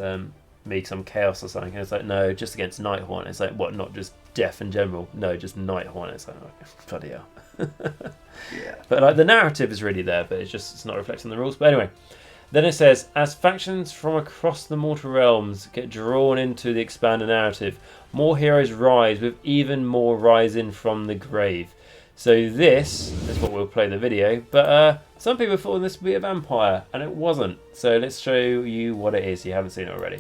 A: me, some chaos or something? And it's like no, just against Nighthaunt. It's like what, not just death in general? No, just Nighthaunt. It's like oh, bloody hell.
B: Yeah.
A: But like the narrative is really there, but it's not reflecting the rules. But anyway. Then it says, as factions from across the Mortal Realms get drawn into the expanded narrative, more heroes rise, with even more rising from the grave. So this is what we'll play the video, but some people thought this would be a vampire, and it wasn't. So let's show you what it is if you haven't seen it already.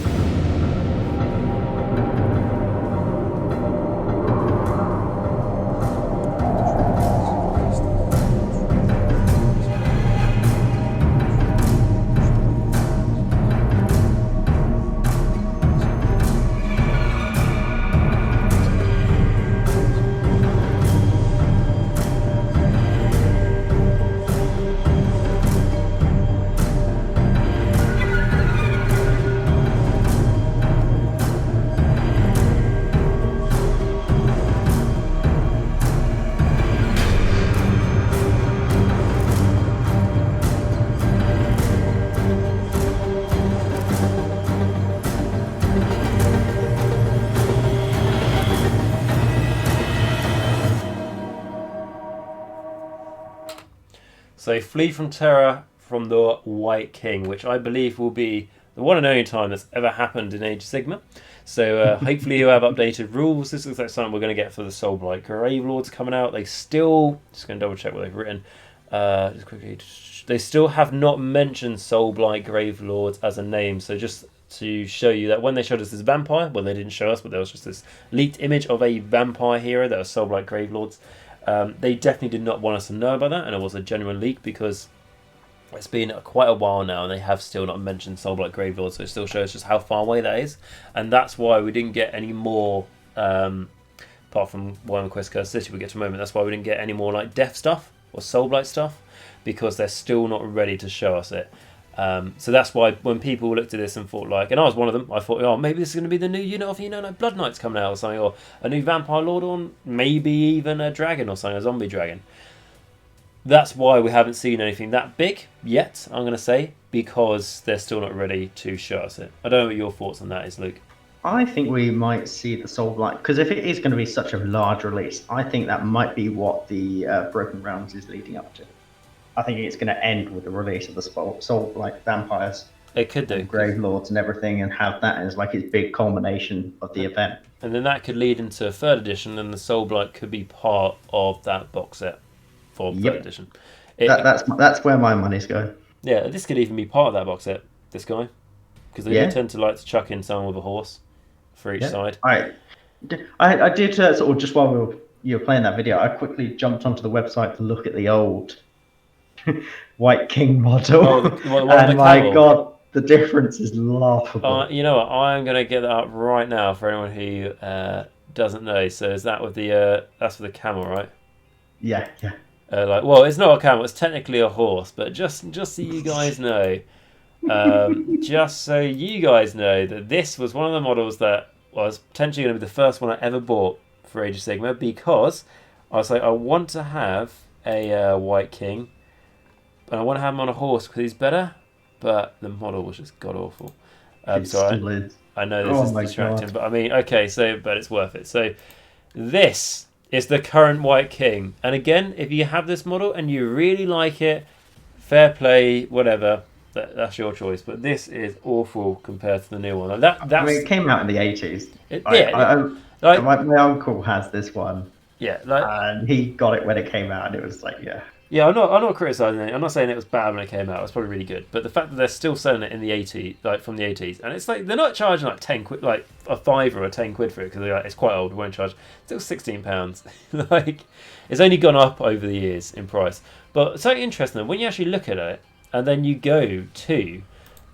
A: So flee from terror from the White King, which I believe will be the one and only time that's ever happened in Age of Sigmar. So hopefully you'll have updated rules. This looks like something we're going to get for the Soulblight Gravelords coming out. They still, just going to double check what they've written. Just quickly, they still have not mentioned Soulblight Gravelords as a name. So just to show you that when they showed us this vampire, well they didn't show us, but there was just this leaked image of a vampire hero that was Soulblight Gravelords. They definitely did not want us to know about that, and it was a genuine leak because it's been quite a while now and they have still not mentioned Soulblight Gravelords, so it still shows just how far away that is. And that's why we didn't get any more, apart from Warhammer Quest Cursed City we get to a moment, that's why we didn't get any more like Death stuff or Soulblight stuff, because they're still not ready to show us it. So that's why when people looked at this and thought like, and I was one of them, I thought, oh, maybe this is going to be the new unit of, like Blood Knights coming out or something, or a new Vampire Lord, or maybe even a dragon or something, a zombie dragon. that's why we haven't seen anything that big yet, I'm going to say, because they're still not ready to show us it. I don't know what your thoughts on that is, Luke.
B: I think we might see the Soulblight, because if it is going to be such a large release, I think that might be what the Broken Realms is leading up to. I think it's going to end with the release of the Soulblight Vampires.
A: It could do.
B: Gravelords and everything, and have that as like its big culmination of the event.
A: And then that could lead into a third edition, and the Soulblight could be part of that box set for third edition.
B: That's where my money's going.
A: Yeah, this could even be part of that box set, this guy. Because they do tend to like to chuck in someone with a horse for each side.
B: I did sort of, just while you were playing that video, I quickly jumped onto the website to look at the old White King model. And my God, the difference is laughable.
A: You know what? I'm going to get that up right now for anyone who doesn't know. So is that with the that's with the camel, right?
B: Yeah.
A: Well, it's not a camel. It's technically a horse, but just so you guys know, that this was one of the models that was potentially going to be the first one I ever bought for Age of Sigmar, because I was like, I want to have a White King, and I want to have him on a horse because he's better. But the model was just god awful. So I know this is distracting, but I mean, okay, but it's worth it. So this is the current White King, and again, if you have this model and you really like it, fair play, whatever. That's your choice, but this is awful compared to the new one.
B: It came out in the 80s. My uncle has this one.
A: Yeah,
B: and he got it when it came out, and it was like,
A: Yeah, I'm not criticizing it. I'm not saying it was bad when it came out. It was probably really good. But the fact that they're still selling it in the 80s, like from the 80s, and it's like they're not charging like 10 quid, like a £5 or 10 quid for it, because it's quite old. We won't charge. Still £16. Like, it's only gone up over the years in price. But it's so interesting when you actually look at it, and then you go to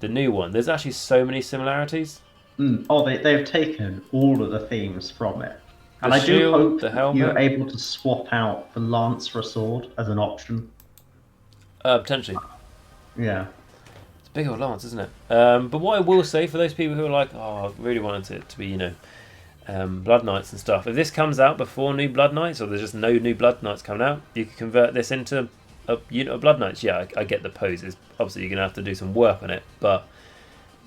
A: the new one. There's actually so many similarities.
B: They've taken all of the themes from it. And I do hope you're able to swap out the lance for a sword as an option.
A: Potentially.
B: Yeah.
A: It's a big old lance, isn't it? But what I will say for those people who are like, I really wanted it to be, Blood Knights and stuff. If this comes out before new Blood Knights, or there's just no new Blood Knights coming out, you can convert this into a unit of Blood Knights. Yeah, I get the poses. Obviously, you're going to have to do some work on it, but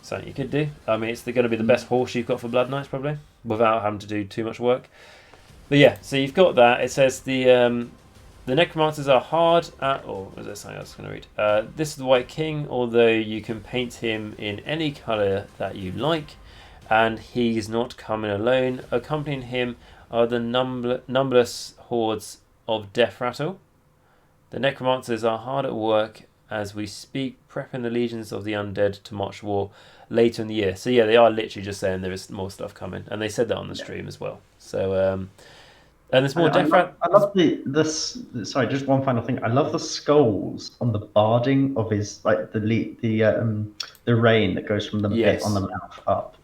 A: something you could do. I mean, it's going to be the best horse you've got for Blood Knights, probably, without having to do too much work. But yeah, so you've got that. It says the Necromancers are hard at... Or was there something I was going to read? This is the White King, although you can paint him in any colour that you like, and he's not coming alone. Accompanying him are the numberless hordes of Deathrattle. The Necromancers are hard at work as we speak, prepping the legions of the undead to march war later in the year. So yeah, they are literally just saying there is more stuff coming, and they said that on the stream as well. So and there's more Deathrattle.
B: I love sorry, just one final thing. I love the skulls on the barding of his, like the rain that goes from the bit on the mouth up.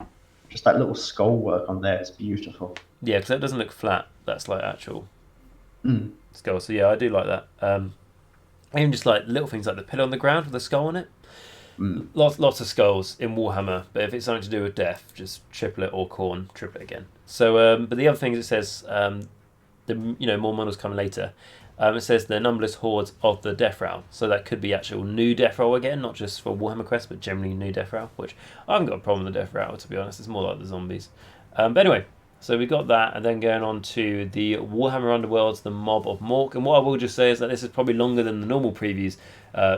B: Just that little skull work on there is beautiful. Yeah,
A: because that doesn't look flat. That's like actual skull. So yeah, I do like that. Even just like little things like the pillar on the ground with a skull on it. Lots of skulls in Warhammer, but if it's something to do with death, just triple it, or Khorne, triple it again. So, but the other thing is, it says more models come later. It says the numberless hordes of the Deathrattle, so that could be actual new Deathrattle again, not just for Warhammer Quest, but generally new Deathrattle. Which I haven't got a problem with the Deathrattle, to be honest. It's more like the zombies. But anyway. So we got that, and then going on to the Warhammer Underworlds, the Mob of Mork. And what I will just say is that this is probably longer than the normal previews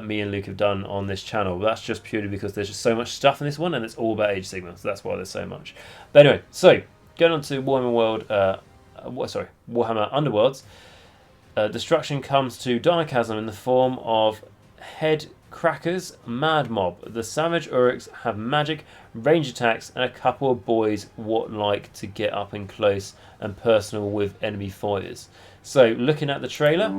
A: me and Luke have done on this channel. But that's just purely because there's just so much stuff in this one, and it's all about Age of Sigmar, so that's why there's so much. But anyway, so going on to Warhammer Underworlds. Destruction comes to Darkchasm in the form of head crackers, mad mob. The savage Uruks have magic, range attacks, and a couple of boys what like to get up and close and personal with enemy fighters. So looking at the trailer,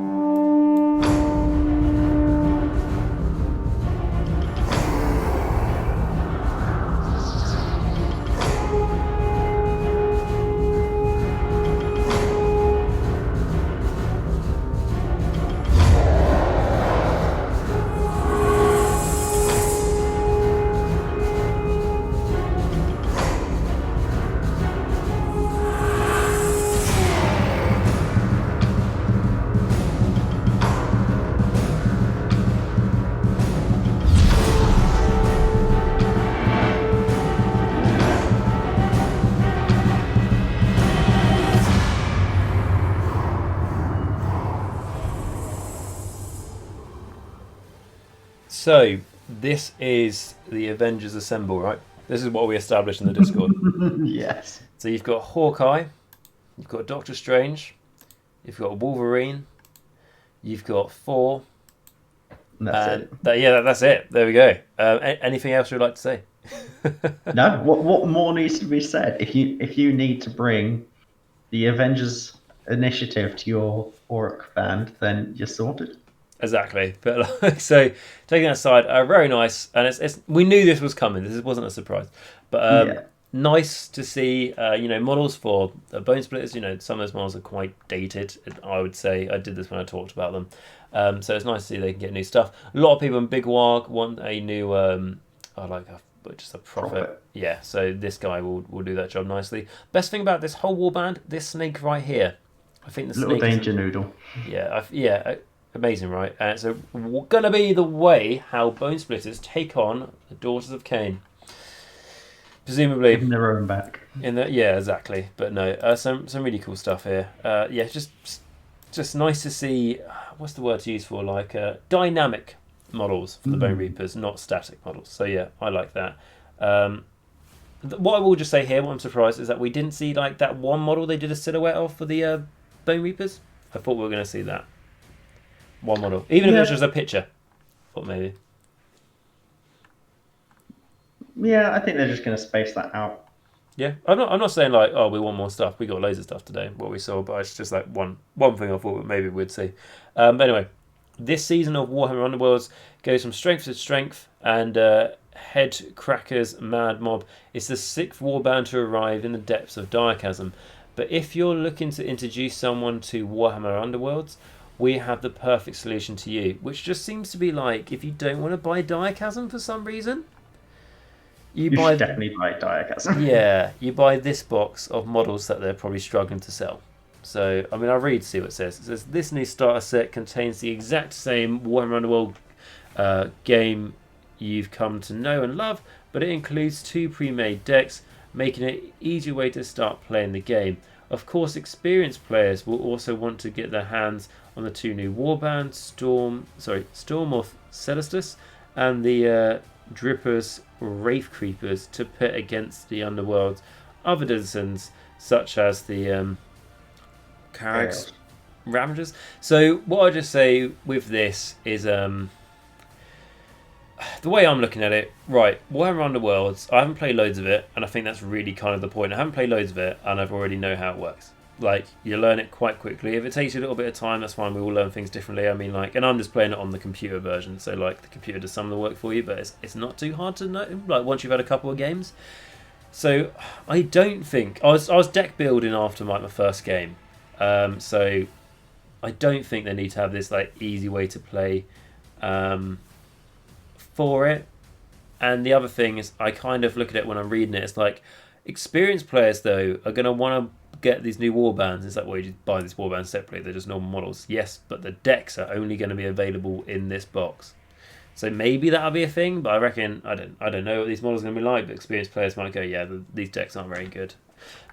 A: So this is the Avengers Assemble, right? This is what we established in the Discord.
B: Yes.
A: So you've got Hawkeye, you've got Doctor Strange, you've got Wolverine, you've got Thor.
B: That's it.
A: That's it. There we go. Anything else you'd like to say?
B: No. What more needs to be said? If you need to bring the Avengers initiative to your Orc band, then you're sorted.
A: Exactly. But like, so taking that aside, very nice, and it's we knew this was coming. This wasn't a surprise, but nice to see. Models for Bone Splitters. Some of those models are quite dated. I would say I did this when I talked about them. So it's nice to see they can get new stuff. A lot of people in Big Warg want a new. Just a prophet. Yeah. So this guy will do that job nicely. Best thing about this whole warband, this snake right here. I think the
B: little
A: snake
B: danger noodle.
A: Yeah. Amazing, right? And it's going to be the way how Bone Splitters take on the Daughters of Cain. Presumably.
B: In their own back.
A: Yeah, exactly. But no, some really cool stuff here. Just nice to see, what's the word to use for, like, dynamic models for the Bone Reapers, not static models. So yeah, I like that. What I will just say here, what I'm surprised is that we didn't see, like, that one model they did a silhouette of for the Bone Reapers. I thought we were going to see that. One model, even if it was just a picture, or maybe.
B: Yeah, I think they're just going to space that out.
A: Yeah, I'm not saying like, oh, we want more stuff. We got loads of stuff today, what we saw, but it's just like one thing I thought maybe we'd see. But anyway, this season of Warhammer Underworlds goes from strength to strength, and Head Cracker's Mad Mob is the 6th warband to arrive in the depths of Diachasm. But if you're looking to introduce someone to Warhammer Underworlds, we have the perfect solution to you, which just seems to be like, if you don't want to buy Diachasm for some reason, you
B: should definitely buy Diachasm.
A: Yeah, you buy this box of models that they're probably struggling to sell. So, I mean, I'll read to see what it says. It says, this new starter set contains the exact same Warhammer Underworld game you've come to know and love, but it includes 2 pre-made decks, making it an easier way to start playing the game. Of course, experienced players will also want to get their hands on the 2 new warbands, Storm of Celestus and the Drippers Wraith Creepers, to pit against the Underworld's other denizens, such as the Karags Ravagers. So what I just say with this is the way I'm looking at it, right, Warhammer Underworlds, I haven't played loads of it, and I think that's really kind of the point. I haven't played loads of it, and I've already know how it works. Like, you learn it quite quickly. If it takes you a little bit of time, that's fine. We all learn things differently. I mean, like, and I'm just playing it on the computer version, so, like, the computer does some of the work for you, but it's not too hard to know, like, once you've had a couple of games. So, I don't think... I was deck building after, like, my first game. So, I don't think they need to have this, like, easy way to play for it. And the other thing is, I kind of look at it when I'm reading it, it's like, experienced players, though, are going to want to get these new warbands. Is that why you just buy these warbands separately? They're just normal models. Yes, but the decks are only going to be available in this box. So maybe that'll be a thing, but I reckon, I don't know what these models are going to be like, but experienced players might go, yeah, these decks aren't very good.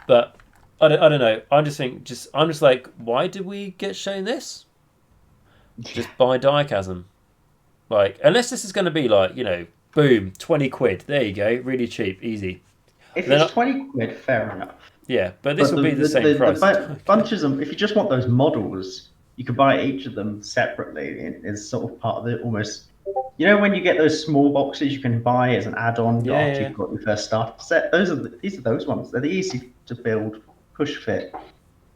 A: But I don't know. I'm just like, why did we get shown this? Just buy Diachasm. Like, unless this is going to be like, boom, 20 quid. There you go. Really cheap, easy.
B: If it's 20 quid, fair enough.
A: Yeah, but this will be the same price.
B: Bunches of, if you just want those models, you could buy each of them separately. It's sort of part of it, almost. When you get those small boxes you can buy as an add-on after you've got your first starter set. These are those ones. They're the easy to build, push fit.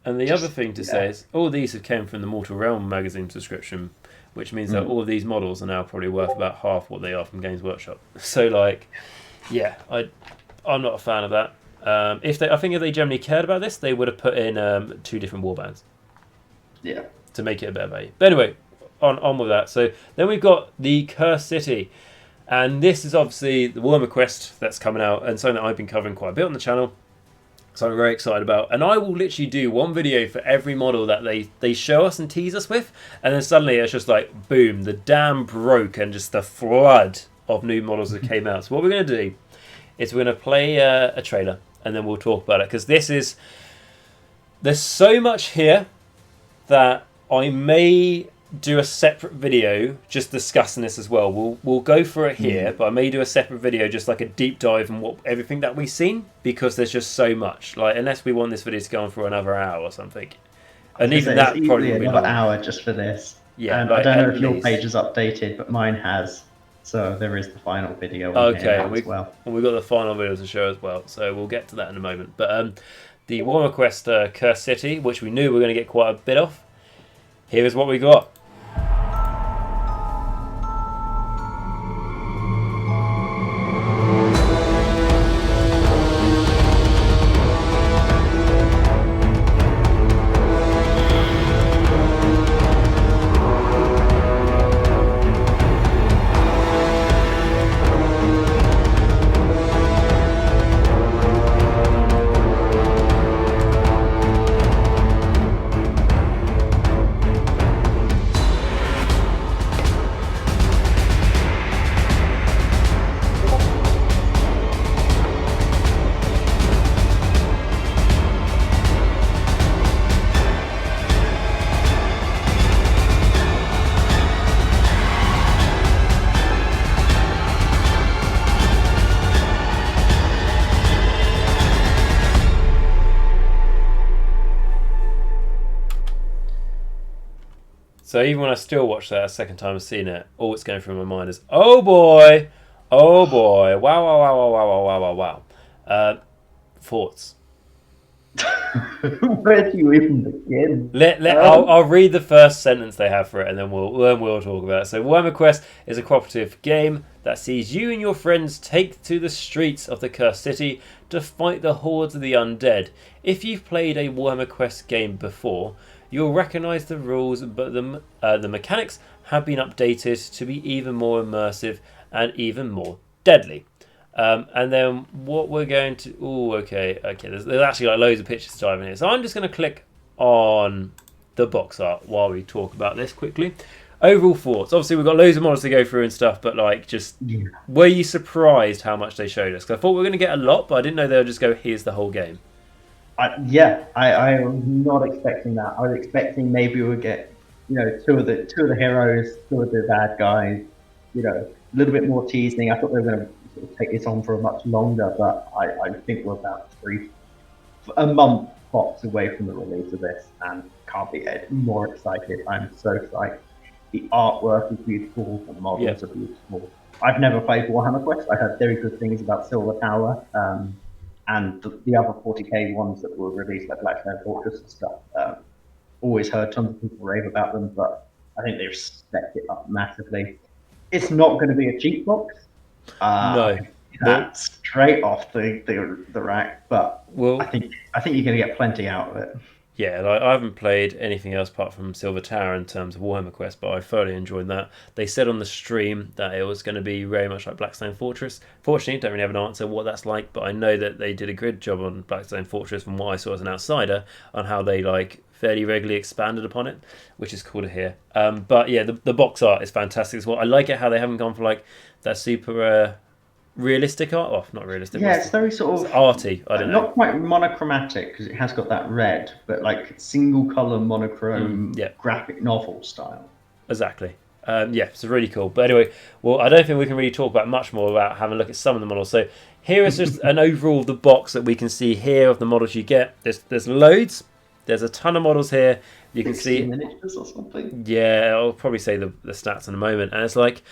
A: And the other thing to say is, all these have came from the Mortal Realm magazine subscription, which means that all of these models are now probably worth about half what they are from Games Workshop. So, like, yeah, I'm not a fan of that. I think if they generally cared about this, they would have put in 2 different warbands.
B: Yeah.
A: To make it a better value. But anyway, on with that. So then we've got the Cursed City. And this is obviously the Warhammer Quest that's coming out, and something that I've been covering quite a bit on the channel. So I'm very excited about. And I will literally do one video for every model that they show us and tease us with. And then suddenly it's just like, boom, the dam broke and just the flood of new models that came out. So what we're going to do is we're going to play a trailer. And then we'll talk about it, because there's so much here that I may do a separate video just discussing this as well. We'll go for it here, but I may do a separate video just like a deep dive on everything that we've seen, because there's just so much. Like, unless we want this video to go on for another hour or something, and even that probably
B: another hour just for this.
A: Yeah,
B: and I don't know if your page is updated, but mine has. So there is the final video. As well.
A: And we've got the final video to show as well. So we'll get to that in a moment. But the Warhammer Quest Cursed City, which we knew we were going to get quite a bit of. Here is what we got. So even when I still watch that a second time I've seen it, all it's going through my mind is, oh boy, wow, wow, wow, wow, wow, wow, wow, wow. Thoughts?
B: Where do you even begin?
A: I'll read the first sentence they have for it, and then we'll talk about it. So, Warhammer Quest is a cooperative game that sees you and your friends take to the streets of the Cursed City to fight the hordes of the undead. If you've played a Warhammer Quest game before, you'll recognise the rules, but the mechanics have been updated to be even more immersive and even more deadly. And then what we're going to... Oh, okay. There's actually like loads of pictures to dive in here. So I'm just going to click on the box art while we talk about this quickly. Overall thoughts. Obviously, we've got loads of models to go through and stuff, but like, just were you surprised how much they showed us? Because I thought we were going to get a lot, but I didn't know they would just go, here's the whole game.
B: I was not expecting that. I was expecting maybe we'd get, two of the heroes, two of the bad guys, a little bit more teasing. I thought they were going to sort of take this on for much longer, but I think we're about a month box away from the release of this, and can't be more excited. I'm so psyched. The artwork is beautiful, the models are beautiful. I've never played Warhammer Quest. I heard very good things about Silver Tower. And the other 40k ones that were released, like Blackstone Fortress and stuff, always heard tons of people rave about them, but I think they've stepped it up massively. It's not going to be a cheap box.
A: No,
B: that's straight off the rack. But I think you're going to get plenty out of it.
A: Yeah, I haven't played anything else apart from Silver Tower in terms of Warhammer Quest, but I thoroughly enjoyed that. They said on the stream that it was going to be very much like Blackstone Fortress. Fortunately, don't really have an answer what that's like, but I know that they did a good job on Blackstone Fortress from what I saw as an outsider on how they fairly regularly expanded upon it, which is cool to hear. But yeah, the box art is fantastic as well. I like it how they haven't gone for that super realistic art. Oh, not realistic.
B: Yeah, it's very sort of
A: arty. I don't know.
B: Not quite monochromatic because it has got that red, but like single color monochrome graphic novel style.
A: Exactly. It's really cool. But anyway, I don't think we can really talk about much more about having a look at some of the models. So here is just an overall of the box that we can see here of the models you get. There's loads. There's a ton of models here. You can see
B: miniatures or something.
A: Yeah, I'll probably say the stats in a moment. And it's like,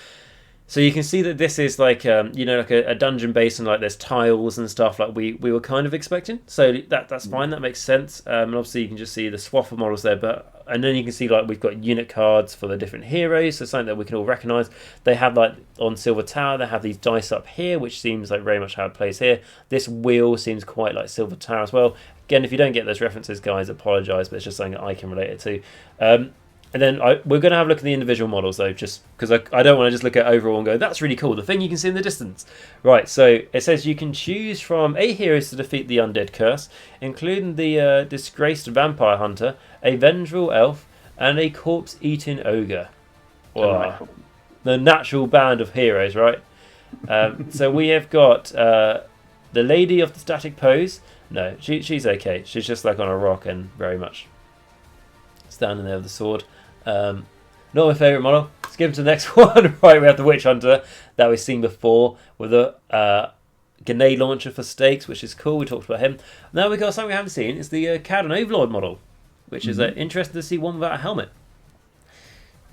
A: so you can see that this is like like a dungeon base, and like there's tiles and stuff like we were kind of expecting. So that's fine. That makes sense. And obviously you can just see the swath of models there, and then you can see we've got unit cards for the different heroes, so something that we can all recognise. They have on Silver Tower, they have these dice up here, which seems like very much how it plays here. This wheel seems quite like Silver Tower as well. Again, if you don't get those references, guys, apologise, but it's just something that I can relate it to. And then we're going to have a look at the individual models, though, just because I don't want to just look at overall and go, that's really cool, the thing you can see in the distance. Right, so it says you can choose from 8 heroes to defeat the undead curse, including the disgraced vampire hunter, a vengeful elf, and a corpse-eating ogre. Wow. The natural band of heroes, right? So we have got the lady of the static pose. No, she's okay. She's just on a rock and very much standing there with the sword. Not my favourite model. Skip to the next one. Right, we have the Witch Hunter that we've seen before with a grenade launcher for stakes, which is cool. We talked about him. Now we've got something we haven't seen. It's the Cad Overlord model, which is interesting to see one without a helmet.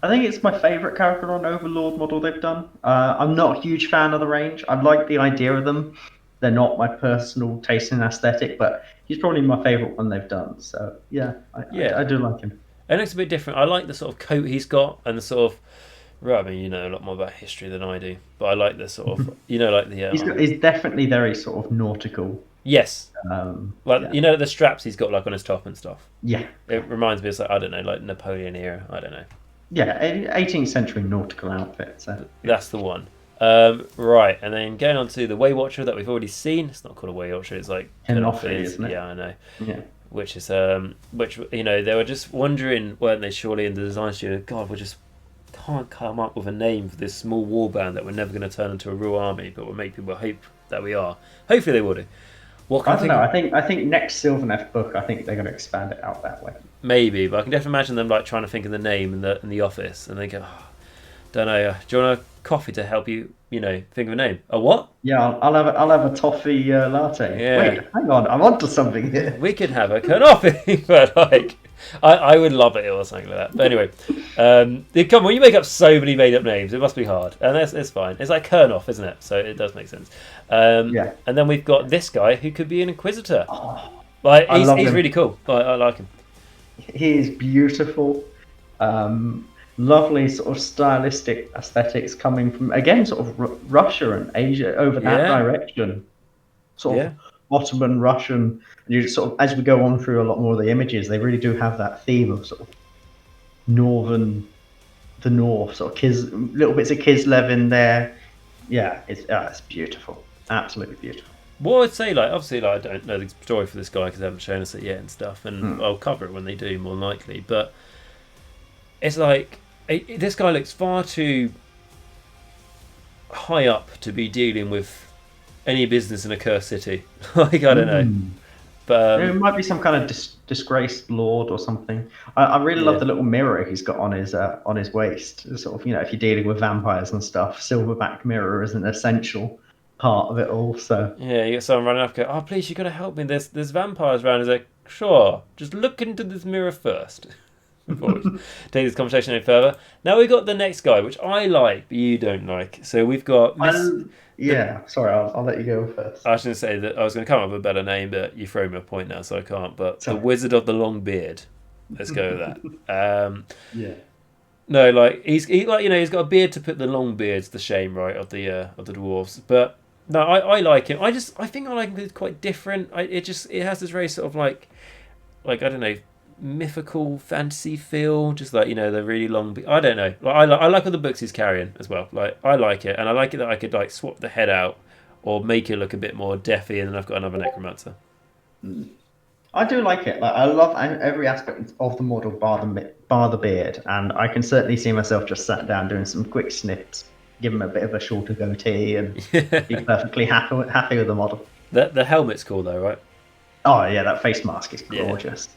B: I think it's my favourite character on Overlord model they've done. I'm not a huge fan of the range. I like the idea of them. They're not my personal taste in aesthetic, but he's probably my favourite one they've done. So yeah, I do like him.
A: It looks a bit different. I like the sort of coat he's got and the sort of. Right, I mean, you know a lot more about history than I do, but I like the sort of, like the.
B: He's definitely very sort of nautical.
A: Yes. The straps he's got like on his top and stuff.
B: Yeah.
A: It reminds me of I don't know, like Napoleon era. I don't know.
B: Yeah, 18th century nautical outfit. So
A: that's the one. Right, and then going on to the Way Watcher that we've already seen. It's not called a Way Watcher. It's like
B: Henofi, isn't it?
A: Yeah, I know.
B: Yeah.
A: Which is which they were just wondering, weren't they? Surely in the design studio, God, we just can't come up with a name for this small warband that we're never going to turn into a real army, but we'll make people hope that we are. Hopefully they will do.
B: I don't know. I think next Sylvaneth book, I think they're going to expand it out that way.
A: Maybe, but I can definitely imagine them like trying to think of the name in the office, and they go, don't know. Do you want a coffee to help you? Think of a name. A what?
B: Yeah, I'll have a toffee latte.
A: Yeah.
B: Wait, hang on, I'm onto something here.
A: We could have a coffee, but like, I would love it or something like that. But anyway, come on, you make up so many made up names, it must be hard, and it's fine. It's like Kernoff, isn't it? So it does make sense.
B: Yeah.
A: And then we've got this guy who could be an Inquisitor.
B: Oh,
A: he's really cool. I like him.
B: He is beautiful. Lovely sort of stylistic aesthetics coming from, again, sort of Russia and Asia over that direction. Sort of Ottoman, Russian. You sort of, as we go on through a lot more of the images, they really do have that theme of sort of the north, sort of little bits of Kislev in there. Yeah, it's beautiful. Absolutely beautiful.
A: What I'd say, obviously, I don't know the story for this guy because they haven't shown us it yet and stuff, and I'll cover it when they do, more than likely. But it's like this guy looks far too high up to be dealing with any business in a cursed city. I don't know, but
B: it might be some kind of disgraced lord or something. I really love the little mirror he's got on his waist. It's sort of, if you're dealing with vampires and stuff, silverback mirror is an essential part of it all. So
A: yeah, you get someone running up, go, please, you got to help me. There's vampires around. He's like, sure, just look into this mirror first. Before we take this conversation any further. Now we've got the next guy, which I like, but you don't like. So we've got.
B: Sorry, I'll let you go first.
A: I was going to say that I was going to come up with a better name, but you throw me a point now, so I can't. But the Wizard of the Long Beard. Let's go with that.
B: Yeah.
A: No, he's got a beard to put the long beards to shame, right, of the dwarves. But no, I like him. I think I like him. It's quite different. It has this very sort of like I don't know, mythical fantasy feel, just the really long I don't know, I like all the books he's carrying as well. I like it, and I like it that I could swap the head out or make it look a bit more deathy, and then I've got another Necromancer.
B: I do like it. I love every aspect of the model bar the beard, and I can certainly see myself just sat down doing some quick snips, give him a bit of a shorter goatee, and be perfectly happy with the model.
A: The helmet's cool though, right?
B: Oh yeah, that face mask is gorgeous.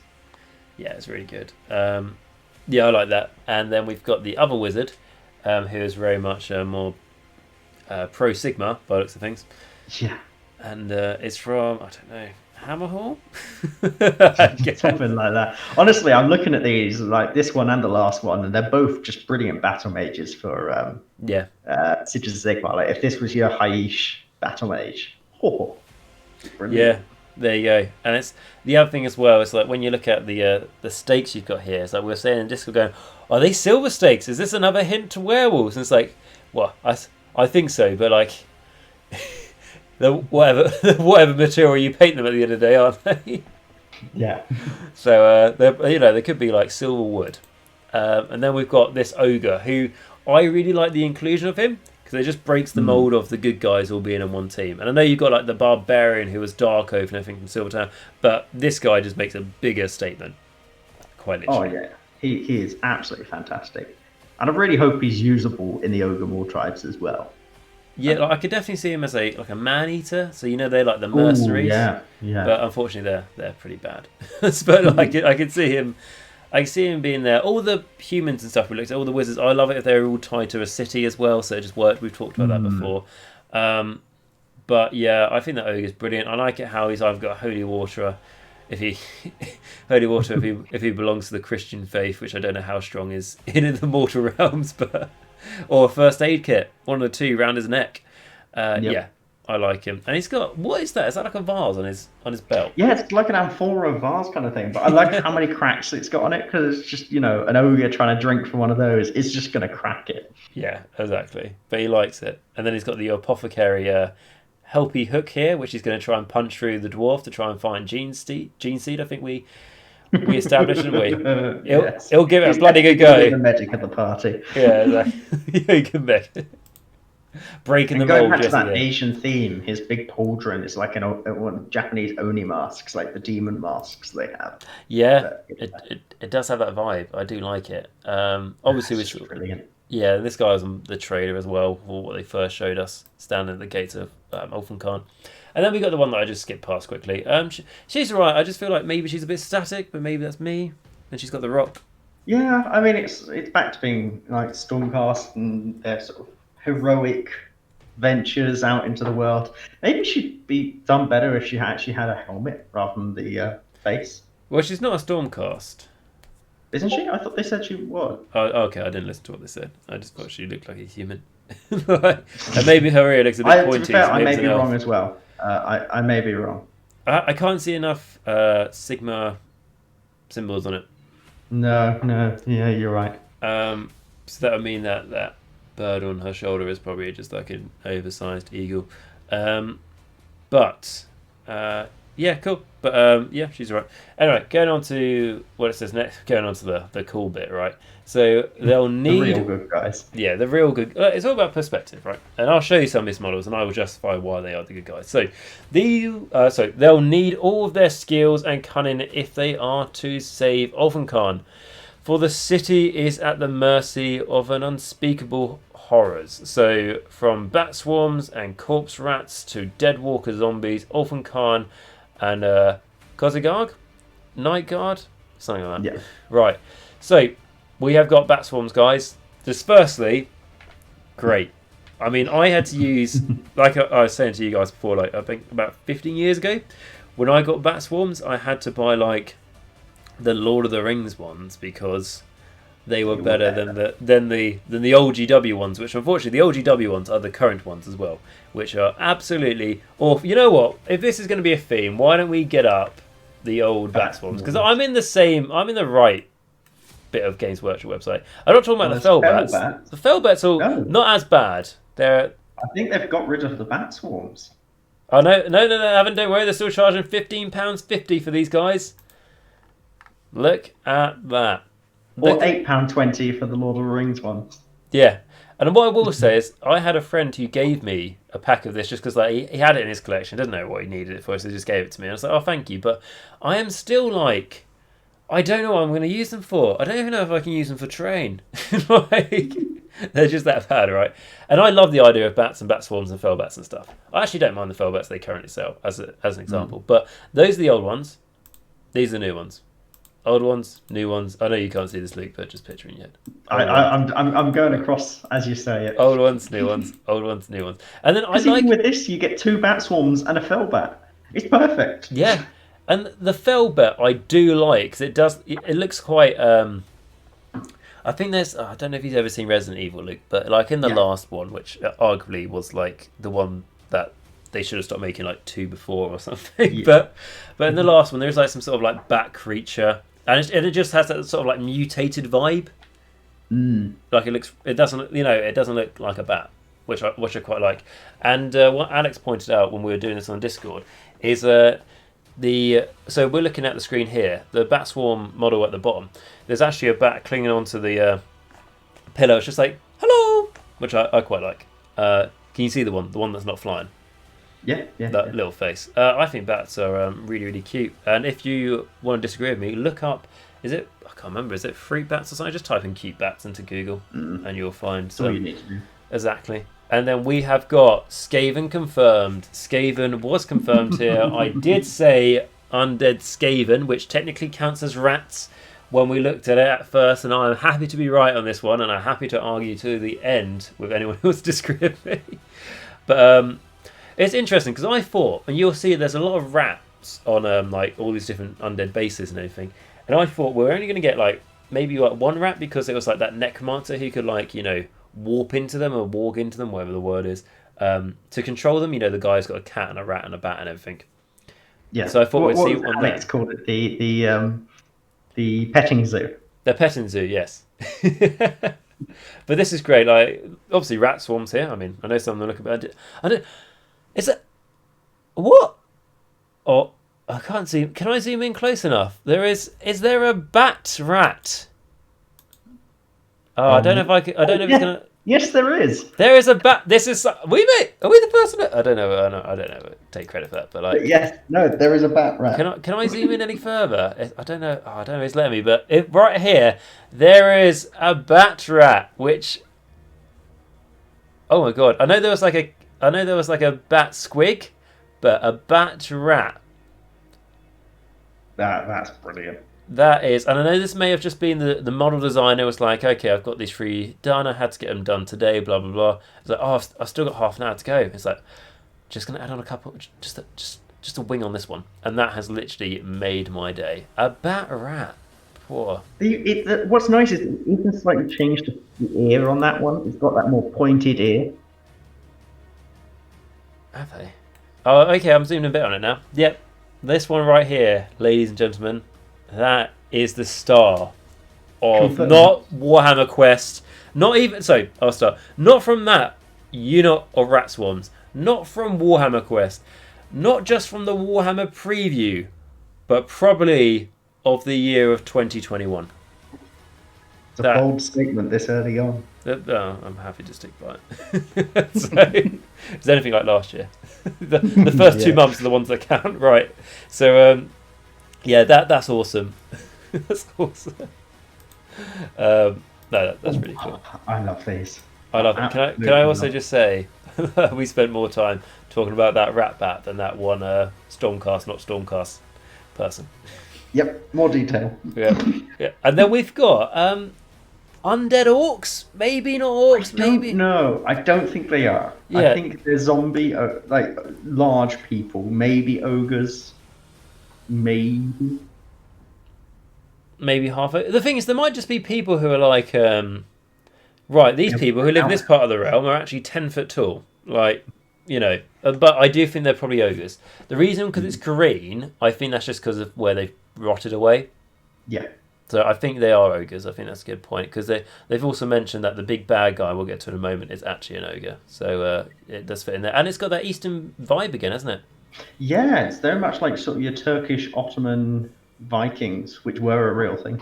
A: Yeah, it's really good. Yeah, I like that. And then we've got the other wizard, who is very much more pro Sigma by the looks of things.
B: Yeah.
A: And it's from, I don't know, Hammerhall?
B: Something like that. Honestly, I'm looking at these, like this one and the last one, and they're both just brilliant battle mages for Sigils of Sigma. Like if this was your Haish battle mage, brilliant.
A: Yeah. There you go. And it's the other thing as well. It's like when you look at the stakes you've got here. It's like we were saying in Discord, going, "Are they silver stakes? Is this another hint to werewolves?" And it's like, well, I think so, but like, whatever material you paint them at the end of the day, aren't they?
B: Yeah.
A: So they could be like silver wood. And then we've got this ogre who I really like the inclusion of him. Because it just breaks the mold of the good guys all being in one team. And I know you've got the barbarian who was Dark Oath and everything from Silvertown, but this guy just makes a bigger statement. Quite literally.
B: Oh yeah, he is absolutely fantastic, and I really hope he's usable in the Ogre War tribes as well.
A: Yeah, I could definitely see him as a man eater. So they're like the mercenaries.
B: Yeah.
A: But unfortunately, they're pretty bad. But I could see him I see him being there. All the humans and stuff we looked at, all the wizards, I love it if they're all tied to a city as well, so it just worked. We've talked about that before. But yeah, I think that ogre's brilliant. I like it how he's either got holy water if he belongs to the Christian faith, which I don't know how strong is in the Mortal Realms, but or a first aid kit, one of the two round his neck. Yeah, I like him. And he's got, what is that? Is that like a vase on his belt?
B: Yeah, it's like an amphora vase kind of thing. But I like how many cracks it's got on it, because it's just, an ogre trying to drink from one of those. It's just going to crack it.
A: Yeah, exactly. But he likes it. And then he's got the apothecary helpy hook here, which he's going to try and punch through the dwarf to try and find gene seed. I think we established, didn't we? He'll give it a bloody good go.
B: The medic at the party.
A: Yeah, exactly. He can make it. Breaking the mold.
B: Going back to that Asian theme, his big pauldron is like one Japanese oni masks, like the demon masks they have.
A: Yeah, it does have that vibe. I do like it. Obviously,
B: it's brilliant.
A: Yeah, this guy was the trailer as well for what they first showed us, standing at the gates of Ulfenkhan. And then we got the one that I just skipped past quickly. She's alright. I just feel like maybe she's a bit static, but maybe that's me. And she's got the rock.
B: Yeah, I mean it's back to being like Stormcast and their sort of heroic ventures out into the world. Maybe she'd be done better if she actually had a helmet rather than the face.
A: Well, she's not a Stormcast.
B: Isn't she? I thought they said she was.
A: Oh, okay, I didn't listen to what they said. I just thought she looked like a human. And maybe her ear looks a bit pointy.
B: To be fair, I may be wrong as well. I may be wrong.
A: I can't see enough Sigma symbols on it.
B: No. Yeah, you're right.
A: So that would mean that bird on her shoulder is probably just like an oversized eagle. But yeah, cool. But yeah, she's all right. Anyway, going on to what it says next. Going on to the cool bit, right? So they'll need
B: the real good guys.
A: Yeah, the real good. It's all about perspective, right? And I'll show you some of these models, and I will justify why they are the good guys. So they'll need all of their skills and cunning if they are to save Ulfenkhan, for the city is at the mercy of an unspeakable horrors. So from bat swarms and corpse rats to dead walker zombies, Ulfenkhan and Kozigard, Night Guard, something like that.
B: Yeah.
A: Right. So we have got bat swarms, guys. Just firstly, great. I mean, I had to use, like I was saying to you guys before, like I think about 15 years ago, when I got bat swarms, I had to buy like the Lord of the Rings ones because they were better than the old GW ones, which unfortunately the old GW ones are the current ones as well, which are absolutely awful. You know what? If this is going to be a theme, why don't we get up the old bat swarms? Because I'm in the right bit of Games Workshop website. I'm not talking about the Felbats. The Felbats are not as bad. I
B: think they've got rid of the bat swarms.
A: Oh no, they haven't. Don't worry, they're still charging £15.50 for these guys. Look at that.
B: Or £8.20 for the Lord of the Rings ones.
A: Yeah. And what I will say is, I had a friend who gave me a pack of this just because like, he had it in his collection. Didn't know what he needed it for, so he just gave it to me. And I was like, oh, thank you. But I am still like, I don't know what I'm going to use them for. I don't even know if I can use them for terrain. Like, they're just that bad, right? And I love the idea of bats and bat swarms and felbats and stuff. I actually don't mind the felbats they currently sell, as an example. But those are the old ones. These are the new ones. Old ones, new ones. I know you can't see this, Luke, but just picturing it.
B: I'm going across as you say it.
A: Old ones, new ones. Old ones, new ones. And then
B: even with this, you get 2 bat swarms and a felbat. It's perfect.
A: Yeah, and the felbat I do like because it looks quite. I think there's. I don't know if you've ever seen Resident Evil, Luke, but like in the last one, which arguably was like the one that they should have stopped making like 2 before or something. Yeah. But in the last one, there's like some sort of like bat creature. And it just has that sort of like mutated vibe. Like it doesn't look like a bat, which I quite like. And what Alex pointed out when we were doing this on Discord is so we're looking at the screen here, the bat swarm model at the bottom. There's actually a bat clinging onto the pillow. It's just like hello, which I quite like. Can you see the one that's not flying?
B: Yeah.
A: That little face. I think bats are really, really cute. And if you want to disagree with me, look up. I can't remember. Is it fruit bats or something? Just type in cute bats into Google, and you'll find some.
B: All you need to do.
A: Exactly. And then we have got Skaven confirmed. Skaven was confirmed here. I did say undead Skaven, which technically counts as rats, when we looked at it at first, and I'm happy to be right on this one, and I'm happy to argue to the end with anyone who wants to disagree with me. But it's interesting because I thought, and you'll see there's a lot of rats on like all these different undead bases and everything, and I thought we're only going to get like maybe like one rat because it was like that necromancer who could like, you know, warp into them or walk into them, whatever the word is, to control them. You know, the guy's got a cat and a rat and a bat and everything.
B: Yeah.
A: So I thought we'd see on
B: Alex called it the petting zoo.
A: The petting zoo, yes. But this is great. Like, obviously, rat swarms here. I mean, I know some of them look about it. I don't. Is it what? Oh, I can't see. Can I zoom in close enough? There is. Is there a bat rat? Oh, I don't know if I can. I don't know if it's gonna.
B: Yes, there is.
A: There is a bat. This is. Are we the first one? I don't know. I don't know. Take credit for that. But like.
B: Yes. No, there is a bat rat.
A: Can I zoom in any further? I don't know. Oh, I don't know if it's letting me. But right here, there is a bat rat. Which. Oh my god! I know there was like a bat squig, but a bat rat.
B: That's brilliant.
A: That is, and I know this may have just been the model designer was like, okay, I've got these 3 done, I had to get them done today, blah blah blah. It's like, oh, I've still got half an hour to go. It's like, just gonna add on a couple, just a wing on this one, and that has literally made my day. A bat rat, poor.
B: What's nice is you can slightly change the ear on that one. It's got that more pointed ear.
A: Have they? Oh, okay, I'm zooming a bit on it now. Yep, this one right here, ladies and gentlemen. That is the star of not Warhammer Quest, not even. So I'll start. Not from that unit of Rat Swarms, not from Warhammer Quest, not just from the Warhammer preview, but probably of the year of 2021.
B: It's a bold statement this early on.
A: I'm happy to stick by it. So, it's anything like last year. the first 2 months are the ones that count, right? So. Yeah, that's awesome. That's awesome. No, that's really cool.
B: I love these.
A: I love them. Can I also just say we spent more time talking about that rat bat than that one Stormcast, not Stormcast person.
B: Yep, more detail.
A: Yeah. And then we've got undead orcs. Maybe not orcs. Maybe
B: no. I don't think they are.
A: Yeah.
B: I think they're zombie, like large people. Maybe ogres. Maybe
A: half. The thing is, there might just be people who are like, right, these people who live in this part of the realm are actually 10 foot tall. Like, you know, but I do think they're probably ogres. The reason, because it's green, I think that's just because of where they've rotted away.
B: Yeah.
A: So I think they are ogres. I think that's a good point, because they've also mentioned that the big bad guy we'll get to in a moment is actually an ogre. So it does fit in there. And it's got that Eastern vibe again, hasn't it?
B: Yeah, it's very much like sort of your Turkish Ottoman Vikings, which were a real thing.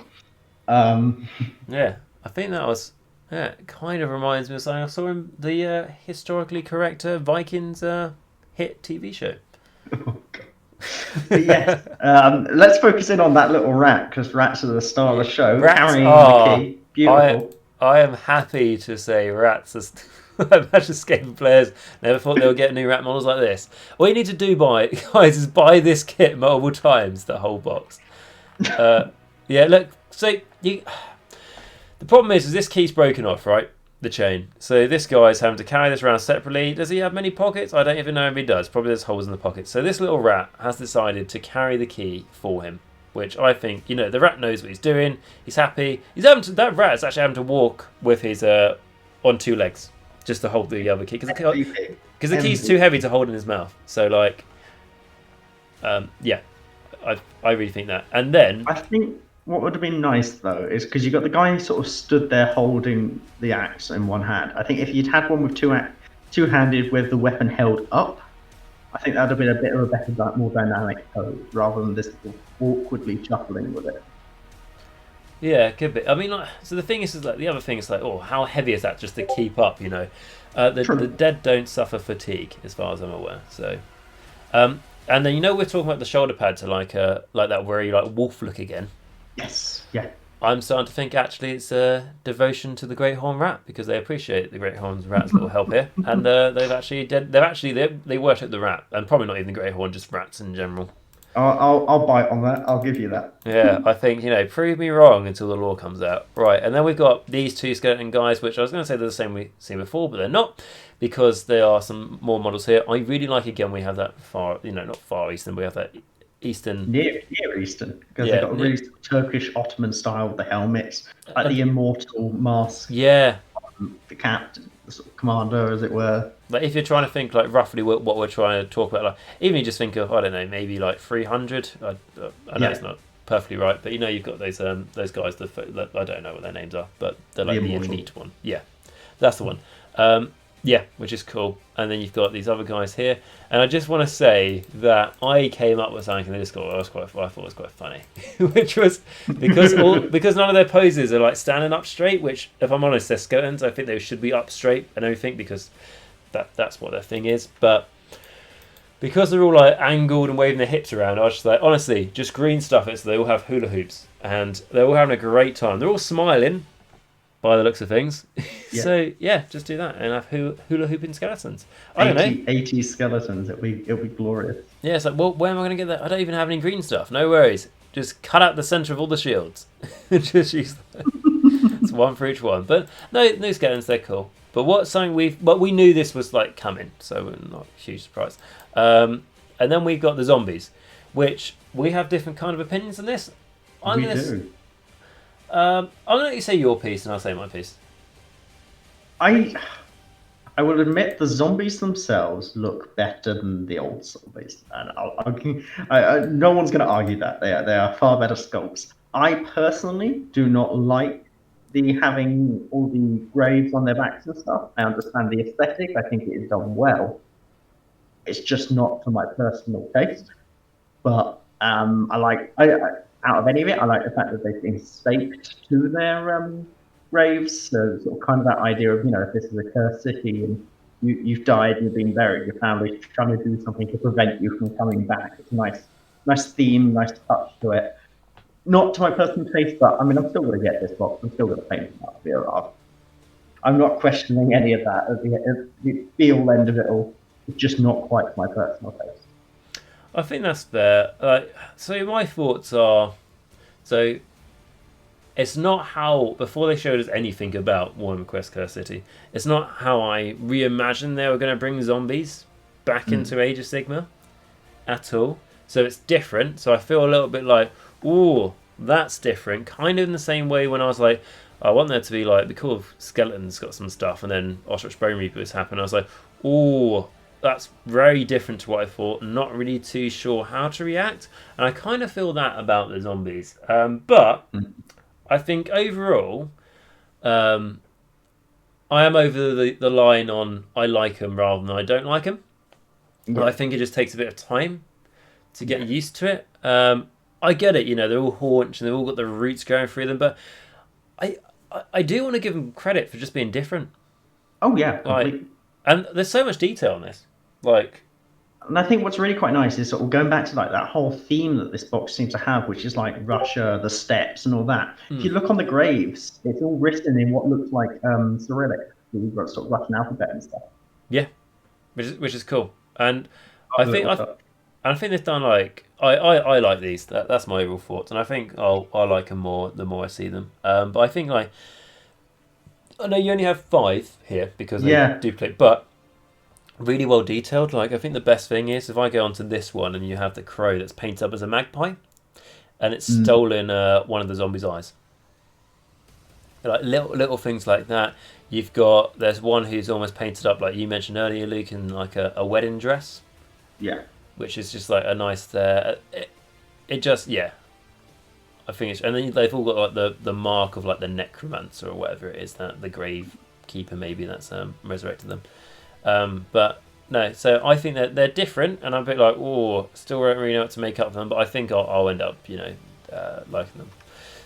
A: Yeah, I think that was. Yeah, it kind of reminds me of something I saw in the historically correct Vikings hit TV show.
B: Oh, God. Yes, let's focus in on that little rat, because rats are the star of the show.
A: Rats
B: carrying
A: are,
B: the key. Beautiful.
A: I am happy to say rats are. Imagine Skaven players never thought they would get new rat models like this. All you need to do, guys, is buy this kit multiple times, the whole box. Yeah, look, so the problem is this key's broken off, right? The chain. So this guy's having to carry this around separately. Does he have many pockets? I don't even know if he does. Probably there's holes in the pockets. So this little rat has decided to carry the key for him, which I think, you know, the rat knows what he's doing. He's happy. That rat is actually having to walk with his on 2 legs. Just to hold the other key, because the key's too heavy to hold in his mouth. So like, yeah, I really think that. And then
B: I think what would have been nice though is because you got the guy who sort of stood there holding the axe in one hand. I think if you'd had one with two-handed with the weapon held up, I think that would have been a bit of a better, more dynamic pose rather than this awkwardly shuffling with it.
A: Yeah, could be. I mean, like, so the thing is like the other thing is like, oh, how heavy is that just to keep up? You know, the dead don't suffer fatigue, as far as I'm aware. So, and then you know we're talking about the shoulder pad to like that where you like wolf look again.
B: Yes. Yeah.
A: I'm starting to think actually it's a devotion to the Great Horn Rat, because they appreciate the Great Horn Rat's little help here, and they worship the rat, and probably not even the Great Horn, just rats in general.
B: I'll bite on that. I'll give you that.
A: Yeah, I think, prove me wrong until the lore comes out. Right, and then we've got these two skeleton guys, which I was going to say they're the same we've seen before, but they're not, because there are some more models here. I really like, again, we have that not far eastern, we have that eastern...
B: Near eastern, because they've got a really Turkish Ottoman style with the helmets, like the immortal mask.
A: Yeah.
B: The captain, the sort of commander, as it were.
A: Like, if you're trying to think, like, roughly what we're trying to talk about, like, even you just think of, I don't know, maybe, like, 300. I know it's not perfectly right, but, you've got those guys, that I don't know what their names are, but they're, like, the elite one. Yeah, that's the one. Yeah, which is cool. And then you've got these other guys here. And I just want to say that I came up with something in the Discord I thought was quite funny. Which was because none of their poses are like standing up straight, which, if I'm honest, they're skeletons. I think they should be up straight and everything, because that's what their thing is. But because they're all like angled and waving their hips around, I was just like, honestly, just green stuff it so they all have hula hoops. And they're all having a great time. They're all smiling, by the looks of things.
B: Yeah.
A: So yeah, just do that and have hula hooping skeletons. I don't know.
B: 80 skeletons. It'll be glorious.
A: Yeah, it's like, well, where am I going to get that? I don't even have any green stuff. No worries. Just cut out the centre of all the shields. Just use that. It's one for each one. But no skeletons, they're cool. But we knew this was like coming, so we're not a huge surprise. And then we've got the zombies, which we have different kind of opinions on this.
B: We do.
A: I'm going to let you say your piece and I'll say my piece.
B: I will admit the zombies themselves look better than the old zombies, and no one's going to argue that they are far better sculpts. I personally do not like having all the graves on their backs and stuff. I understand the aesthetic. I think it is done well. It's just not for my personal taste. But out of any of it, I like the fact that they've been staked to their graves. So sort of kind of that idea of, if this is a cursed city and you've died and you've been buried, your family's trying to do something to prevent you from coming back. It's a nice theme, nice touch to it. Not to my personal taste, but I'm still going to get this box. I'm still going to paint it up here. I'm not questioning any of that at the be-all end of it all. It's just not quite my personal taste.
A: I think that's fair. So my thoughts are, it's not how, before they showed us anything about Warhammer Quest Cursed City, it's not how I reimagined they were going to bring zombies back into Age of Sigmar at all. So it's different. So I feel a little bit like, ooh, that's different. Kind of in the same way when I was like, I want there to be like, the cool skeletons got some stuff, and then Ostrich Bone Reapers happened. I was like, ooh, that's very different to what I thought. Not really too sure how to react. And I kind of feel that about the zombies. But I think overall, I am over the line on I like them rather than I don't like them. But I think it just takes a bit of time to get used to it. I get it, they're all haunch and they've all got the roots going through them. But I do want to give them credit for just being different.
B: Oh, yeah.
A: And there's so much detail in this.
B: And I think what's really quite nice is sort of going back to like that whole theme that this box seems to have, which is like Russia, the steppes, and all that. If you look on the graves, it's all written in what looks like Cyrillic. You've got sort of Russian alphabet and stuff. Yeah,
A: which is cool. And I think they've done I like these. That's my overall thoughts, and I think I'll like them more the more I see them. But I think I know you only have 5 here because they duplicate, but really well detailed. I think the best thing is if I go onto this one and you have the crow that's painted up as a magpie, and it's stolen one of the zombies' eyes. Like little things like that. There's one who's almost painted up like you mentioned earlier, Luke, in like a wedding dress.
B: Yeah.
A: Which is just like a nice there. It just I think it's, and then they've all got like the mark of like the necromancer or whatever it is, that the grave keeper maybe that's resurrected them. But no, so I think that they're different, and I'm a bit like, still don't really know what to make up of them, but I think I'll end up liking them.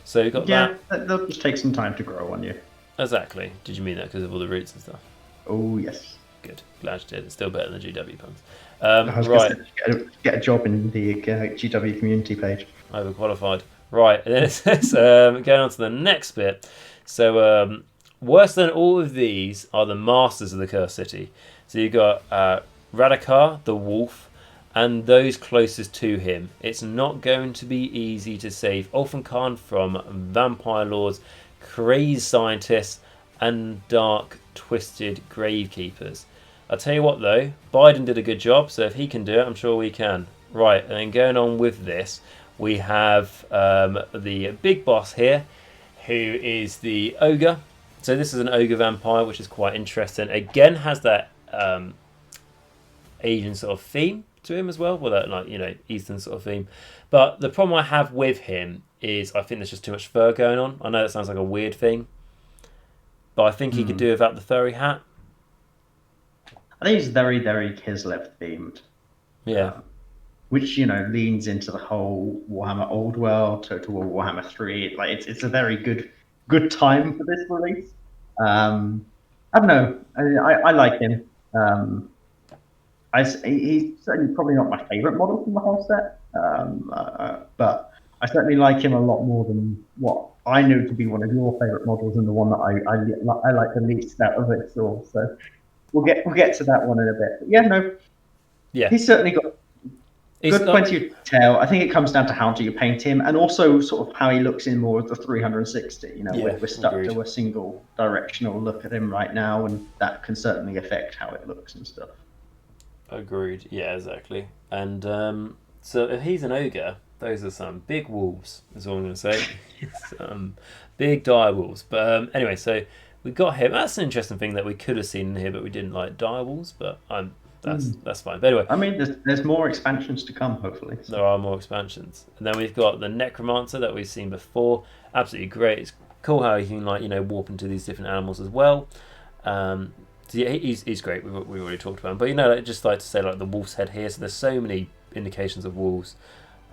A: So you've got that.
B: They'll just take some time to grow on you.
A: Exactly. Did you mean that because of all the roots and stuff?
B: Oh yes.
A: Good. Glad you did. It's still better than the GW puns.
B: Right. Get a job in the GW community page.
A: Overqualified. Right, and then it says, going on to the next bit. So, worse than all of these are the masters of the Cursed City. So you've got Radakar, the wolf, and those closest to him. It's not going to be easy to save Ulfenkarn from Vampire Lords, Crazed Scientists, and Dark Twisted Gravekeepers. I'll tell you what though, Biden did a good job, so if he can do it, I'm sure we can. Right, and then going on with this, we have the big boss here, who is the Ogre. So this is an Ogre Vampire, which is quite interesting. Again, has that Asian sort of theme to him as well, well, that, like, you know, Eastern sort of theme. But the problem I have with him is I think there's just too much fur going on. I know that sounds like a weird thing, but I think he could do without the furry hat.
B: I think it's very, very Kislev themed.
A: Yeah.
B: Which, you know, leans into the whole Warhammer Old World, Total War Warhammer 3. Like, it's a very good time for this release. I don't know. I like him. He's certainly probably not my favorite model from the whole set, but I certainly like him a lot more than what I know to be one of your favorite models and the one that I like the least out of it all. So we'll get to that one in a bit. But yeah, he's certainly got plenty of detail. I think it comes down to how do you paint him, and also sort of how he looks in more of the 360. You know, we're stuck to a single directional look at him right now, and that can certainly affect how it looks and stuff.
A: Agreed. Yeah, exactly. And so if he's an ogre, those are some big wolves, is all I'm going to say. Some big dire wolves. But anyway, so we got him. That's an interesting thing that we could have seen in here, but we didn't like dire wolves. But that's fine. But anyway,
B: I mean, there's more expansions to come, hopefully. So.
A: There are more expansions, and then we've got the Necromancer that we've seen before. Absolutely great. It's cool how you can, like, you know, warp into these different animals as well. So yeah, he's great. We've already talked about him. But, you know, I'd just like to say, like, the wolf's head here. So there's so many indications of wolves.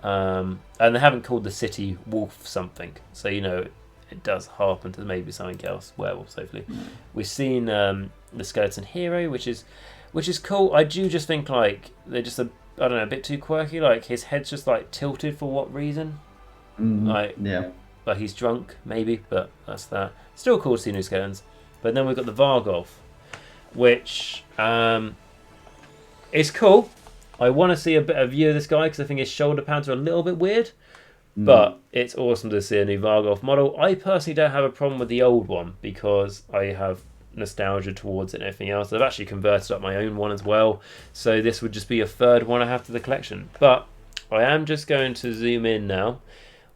A: And they haven't called the city wolf something. So, you know, it does harpen to maybe something else. Werewolves, hopefully. We've seen the skeleton hero, which is cool. I do just think, like, they're just a bit too quirky. Like, his head's just, like, tilted for what reason? Like he's drunk, maybe. But that's that. Still cool to see new skeletons. But then we've got the Vargoth, which is cool. I want to see a better view of this guy because I think his shoulder pads are a little bit weird. But it's awesome to see a new Vargoth model. I personally don't have a problem with the old one because I have nostalgia towards it and everything else. I've actually converted up my own one as well. So this would just be a third one I have to the collection. But I am just going to zoom in now,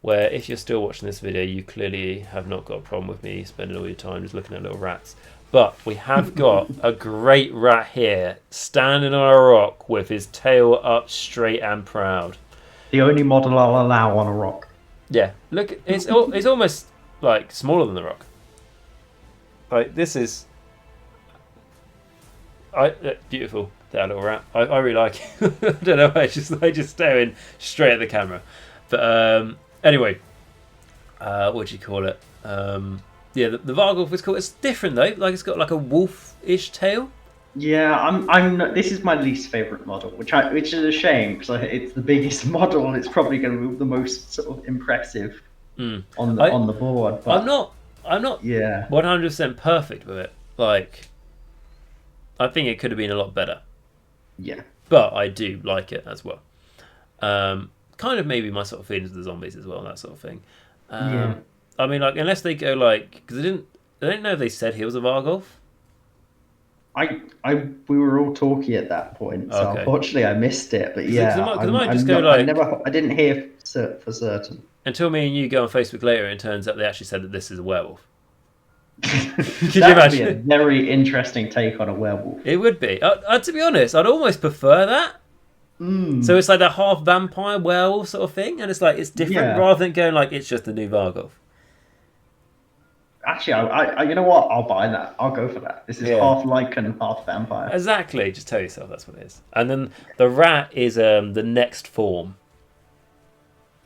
A: where if you're still watching this video, you clearly have not got a problem with me spending all your time just looking at little rats. But we have got a great rat here, standing on a rock with his tail up straight and proud.
B: The only model I'll allow on a rock.
A: Yeah, look, it's almost like smaller than the rock. Like, this is beautiful, that little rat. I really like it. I don't know, I just staring straight at the camera. But anyway, what do you call it? Yeah, the Vargoth is cool. It's different though. Like, it's got like a wolf-ish tail.
B: Yeah, I'm. This is my least favorite model, which is a shame because it's the biggest model and it's probably going to be the most sort of impressive on the board. But
A: I'm not 100% perfect with it. Like, I think it could have been a lot better.
B: Yeah,
A: but I do like it as well. Kind of maybe my sort of feelings of the zombies as well, that sort of thing.
B: Yeah.
A: I mean, like, unless they go like, because they didn't know if they said he was a Vargoth.
B: We were all talky at that point, so unfortunately I missed it. But yeah, I didn't hear for certain
A: until me and you go on Facebook later, and it turns out they actually said that this is a werewolf.
B: Could you imagine? Be a very interesting take on a werewolf.
A: It would be. To be honest, I'd almost prefer that. So it's like a half vampire werewolf sort of thing, and it's like it's different rather than going like it's just a new Vargoth.
B: Actually, I you know what? I'll buy that. I'll go for that. This is half lichen, half vampire.
A: Exactly. Just tell yourself that's what it is. And then the rat is the next form.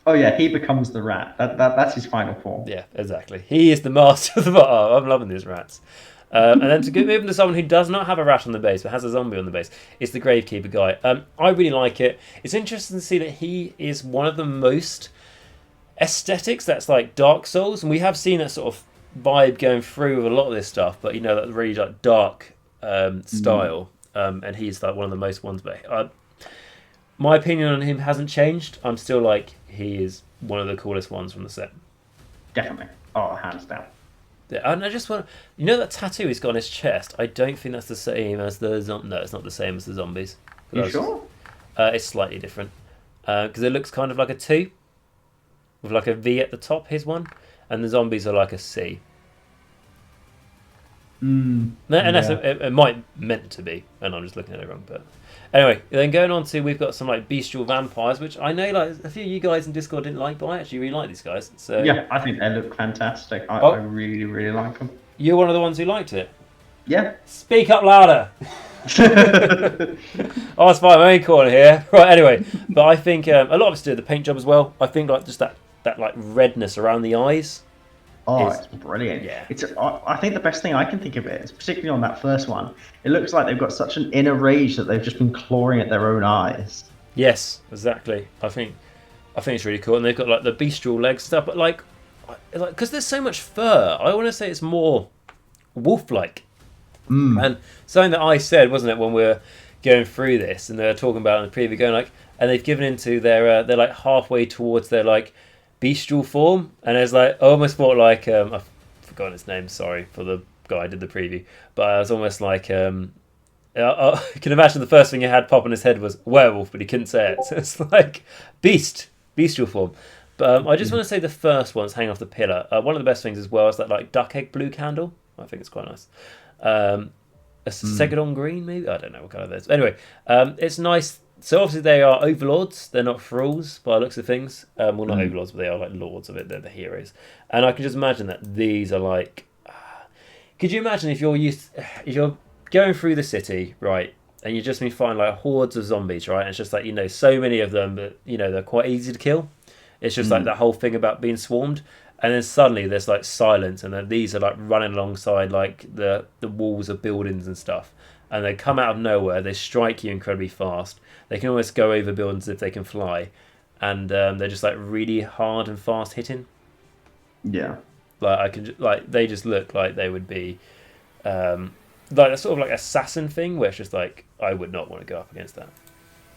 B: Oh yeah, he becomes the rat. That's his final form.
A: Yeah, exactly. He is the master of the rat. I'm loving these rats. And then to move into someone who does not have a rat on the base but has a zombie on the base, it's the Gravekeeper guy. I really like it. It's interesting to see that he is one of the most aesthetics that's like Dark Souls, and we have seen that sort of vibe going through with a lot of this stuff, but you know, that really like dark style, and he's like one of the most ones. But my opinion on him hasn't changed. I'm still like, he is one of the coolest ones from the set.
B: Definitely. Oh, hands down.
A: Yeah, and I just want, you know, that tattoo he's got on his chest. I don't think that's the same as the no, it's not the same as the zombies.
B: You sure?
A: It's slightly different because it looks kind of like a 2 with like a V at the top. His one, and the zombies are like a C. And that's it might meant to be, and I'm just looking at it wrong. But anyway, then going on to, we've got some like bestial vampires, which I know like a few of you guys in Discord didn't like, but I actually really like these guys. So
B: yeah, I think they look fantastic. I really, really like them.
A: You're one of the ones who liked it.
B: Yeah.
A: Speak up louder. Oh, it's my main corner here. Right. Anyway, but I think a lot of us do the paint job as well. I think like just that like redness around the eyes.
B: Oh, it's brilliant.
A: Yeah.
B: I think the best thing I can think of it is, particularly on that first one, it looks like they've got such an inner rage that they've just been clawing at their own eyes.
A: Yes, exactly. I think it's really cool, and they've got like the bestial legs stuff, but like because there's so much fur, I want to say it's more wolf-like. And something that I said, wasn't it, when we were going through this, and they were talking about in the preview, going like, and they've given into their they're like halfway towards their like bestial form, and it's like I almost thought like I've forgotten his name. Sorry for the guy who did the preview, but I was almost like I can imagine the first thing he had pop in his head was werewolf, but he couldn't say it. So it's like bestial form. But I just want to say the first one's hanging off the pillar. One of the best things as well is that like duck egg blue candle. I think it's quite nice. A Segadon green, maybe, I don't know what colour it is. Anyway, it's nice. So obviously they are overlords. They're not thralls by the looks of things. Well, not overlords, but they are like lords of it. They're the heroes. And I can just imagine that these are like. Could you imagine if you're going through the city, right, and you just find like hordes of zombies, right? And it's just like, you know, so many of them, but you know they're quite easy to kill. It's just like that whole thing about being swarmed, and then suddenly there's like silence, and then these are like running alongside like the walls of buildings and stuff. And they come out of nowhere. They strike you incredibly fast. They can almost go over buildings if they can fly, and they're just like really hard and fast hitting.
B: Yeah,
A: like they just look like they would be like a sort of like assassin thing, where it's just like I would not want to go up against that.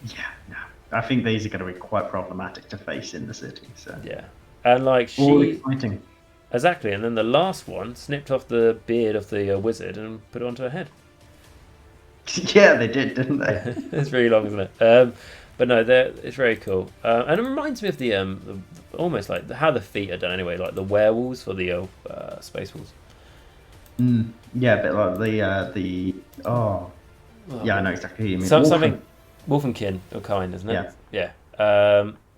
B: Yeah, no, I think these are going to be quite problematic to face in the city. So
A: yeah, and like
B: exciting.
A: Exactly, and then the last one snipped off the beard of the wizard and put it onto her head.
B: Yeah, they did, didn't they?
A: It's really long, isn't it? But no, it's very cool, and it reminds me of the almost like how the feet are done anyway, like the werewolves for the space wolves.
B: Yeah, a bit like the yeah, I know exactly what you mean.
A: Something wolf and kin or kind, isn't it? Yeah.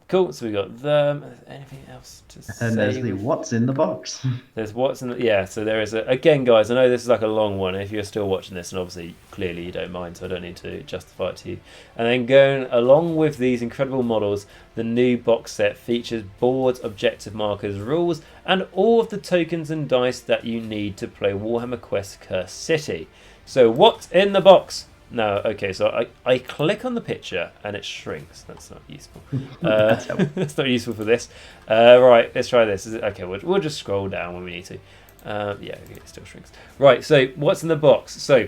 A: Cool. So we got them. Anything else to say?
B: And there's the what's in the box.
A: There's what's in the So there is again, guys. I know this is like a long one. If you're still watching this, and obviously clearly you don't mind, so I don't need to justify it to you. And then going along with these incredible models, the new box set features boards, objective markers, rules, and all of the tokens and dice that you need to play Warhammer Quest Cursed City. So what's in the box? No, okay, so I click on the picture and it shrinks. That's not useful. That's not useful for this. Right, let's try this. Okay, we'll just scroll down when we need to. Yeah, it still shrinks. Right, so what's in the box? So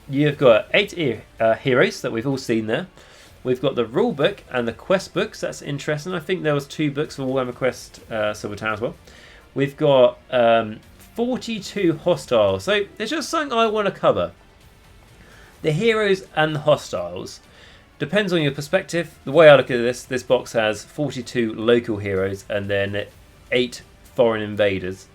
A: you've got 8 heroes that we've all seen there. We've got the rule book and the quest books. That's interesting. I think there was 2 books for Warhammer Quest Silver Town as well. We've got 42 hostiles. So there's just something I want to cover. The heroes and the hostiles depends on your perspective. The way I look at this box has 42 local heroes and then 8 foreign invaders,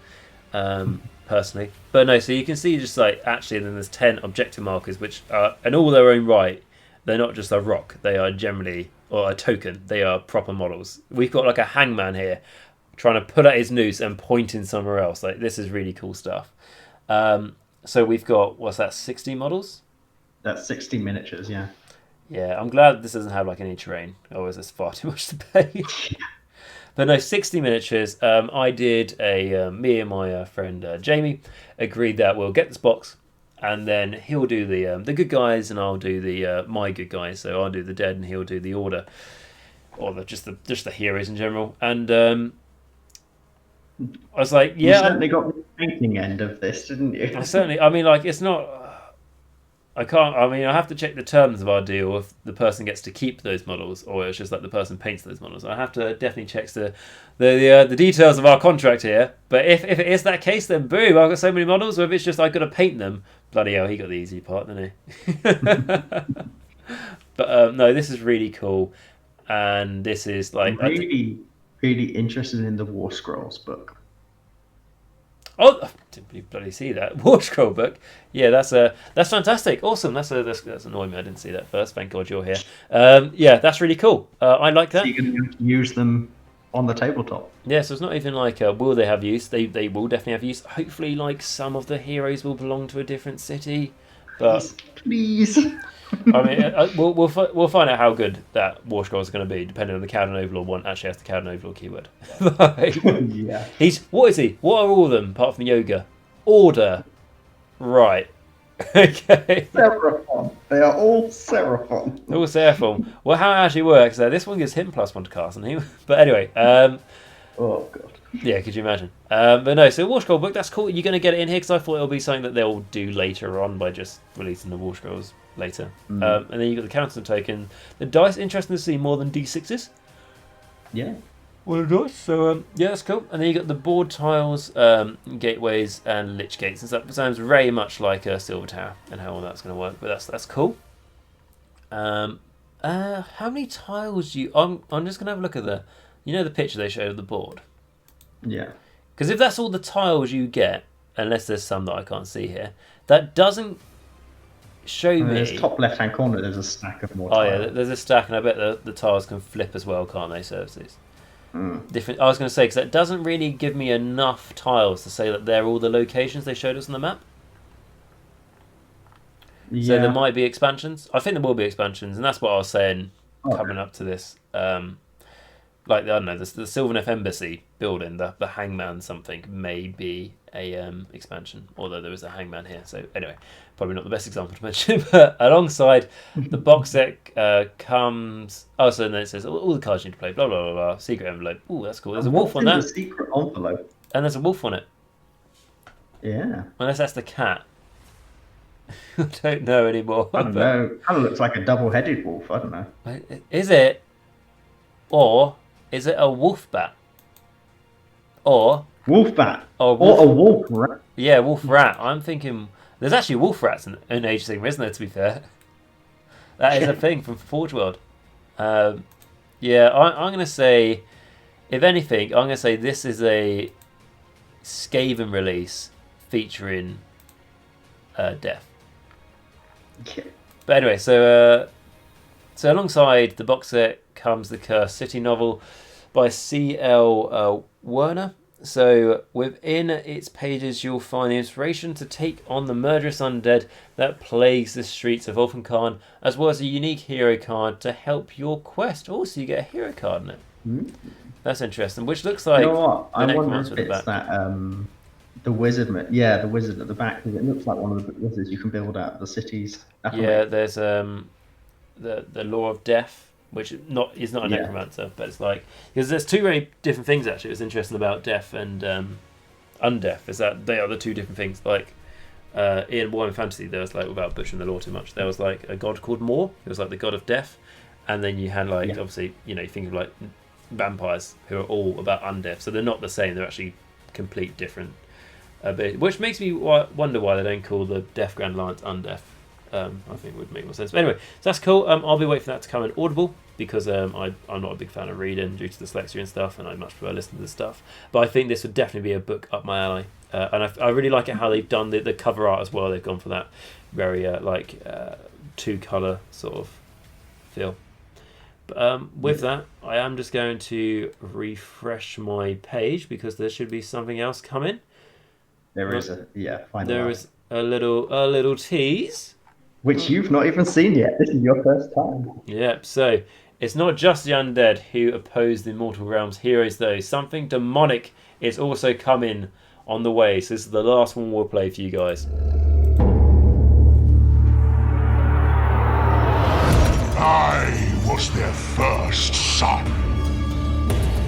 A: personally. But no, so you can see just like actually, and then there's 10 objective markers, which are in all their own right. They're not just a rock; they are generally or a token. They are proper models. We've got like a hangman here, trying to pull out his noose and pointing somewhere else. Like this is really cool stuff. So we've got 60 models.
B: That's 60 miniatures, yeah.
A: Yeah, I'm glad this doesn't have like any terrain. Otherwise, it's far too much to pay. But no, 60 miniatures. I did me and my friend Jamie agreed that we'll get this box, and then he'll do the good guys, and I'll do the my good guys. So I'll do the dead, and he'll do the order, or just the heroes in general. And I was like, yeah,
B: you certainly got the painting end of this, didn't you?
A: I mean, like it's not. I can't. I mean, I have to check the terms of our deal if the person gets to keep those models, or it's just like the person paints those models. I have to definitely check the details of our contract here. But if it is that case, then boom, I've got so many models. Or if it's just I've got to paint them, bloody hell, he got the easy part, didn't he? But no, this is really cool, and this is like
B: I'm really interested in the War Scrolls book.
A: Oh, I didn't bloody see that Warscroll book. Yeah, that's fantastic, awesome. That's annoying me. I didn't see that first. Thank God you're here. Yeah, that's really cool. I like that.
B: So you're going to use them on the tabletop.
A: Yeah, so it's not even like will they have use? They will definitely have use. Hopefully, like some of the heroes will belong to a different city. But
B: please.
A: I mean, we'll find out how good that War Scroll is going to be, depending on the Cowden Overlord one. Actually, has the Cowden Overlord keyword.
B: Yeah.
A: What is he? What are all of them apart from the Ogre? Order. Right. Okay.
B: Seraphon. They are all Seraphon.
A: They're all Seraphon. Well, how it actually works? This one gives him +1 to cast, and he. But anyway.
B: Oh god.
A: Yeah, could you imagine? But no, so War Scroll book, that's cool. You're going to get it in here because I thought it'll be something that they'll do later on by just releasing the War Scrolls later. And then you've got the counter token. The dice, interesting to see more than D6s.
B: Yeah.
A: Well, nice. So, yeah, that's cool. And then you got the board tiles, gateways, and lich gates. And that sounds very much like a Silver Tower and how all that's going to work. But that's cool. How many tiles do you... I'm just going to have a look at the picture they showed of the board.
B: Yeah.
A: Because if that's all the tiles you get, unless there's some that I can't see here, that doesn't show me...
B: There's top left-hand corner, there's a stack of more
A: Oh,
B: tiles.
A: yeah, there's a stack, and I bet the tiles can flip as well, can't they, services? Different. I was going to say, because that doesn't really give me enough tiles to say that they're all the locations they showed us on the map.
B: Yeah.
A: So there might be expansions. I think there will be expansions, and that's what I was saying coming up to this. Like, I don't know, the Sylvaneth Embassy building, the Hangman something, may be a expansion, although there is a Hangman here. So anyway, probably not the best example to mention, but alongside the box set comes... Oh, so then it says all the cards you need to play, blah, blah, blah, blah, secret envelope. Ooh, that's cool. There's a wolf on that.
B: The secret envelope?
A: And there's a wolf on it.
B: Yeah.
A: Unless that's the cat. I don't know anymore.
B: I don't know. Kind of looks like a double-headed wolf. I don't know.
A: Is it? Or... is it a wolf bat? Or...
B: wolf bat.
A: Or
B: a wolf rat.
A: Yeah, wolf rat. I'm thinking... there's actually wolf rats in Age of Sigmar, isn't there, to be fair? That is a thing from Forge World. Yeah, I'm going to say... if anything, I'm going to say this is a Skaven release featuring Death.
B: Yeah.
A: But anyway, so alongside the box set comes the Cursed City novel by C.L. Werner. So within its pages you'll find the inspiration to take on the murderous undead that plagues the streets of Ulfheim, as well as a unique hero card to help your quest. Also, you get a hero card in it. That's interesting, which looks like...
B: you know what?
A: the
B: I wonder
A: Necromancer
B: if
A: at the
B: it's
A: back.
B: that... the wizard, the wizard at the back. It looks like one of the wizards you can build out of the cities.
A: Yeah, there's the Law of Death, which is not a necromancer, but it's like, because there's two very different things actually. It's interesting about death and undeath is that they are the two different things. Like in Warhammer Fantasy, there was like, without butchering the lore too much, there was like a god called Mor. It was like the god of death, and then you had like obviously you think of like vampires who are all about undeath, so they're not the same. They're actually complete different. Which makes me wonder why they don't call the Death Grand Alliance undeath. I think it would make more sense. But anyway, so that's cool. I'll be waiting for that to come in Audible because I'm not a big fan of reading due to dyslexia and stuff, and I much prefer listening to the stuff. But I think this would definitely be a book up my alley. And I really like it how they've done the cover art as well. They've gone for that very two-colour sort of feel. But with that, I am just going to refresh my page because there should be something else coming.
B: There is
A: a little tease,
B: which you've not even seen yet. This is your first time.
A: Yep. So it's not just the undead who oppose the Mortal Realms heroes, though. Something demonic is also coming on the way. So this is the last one we'll play for you guys.
D: I was their first son,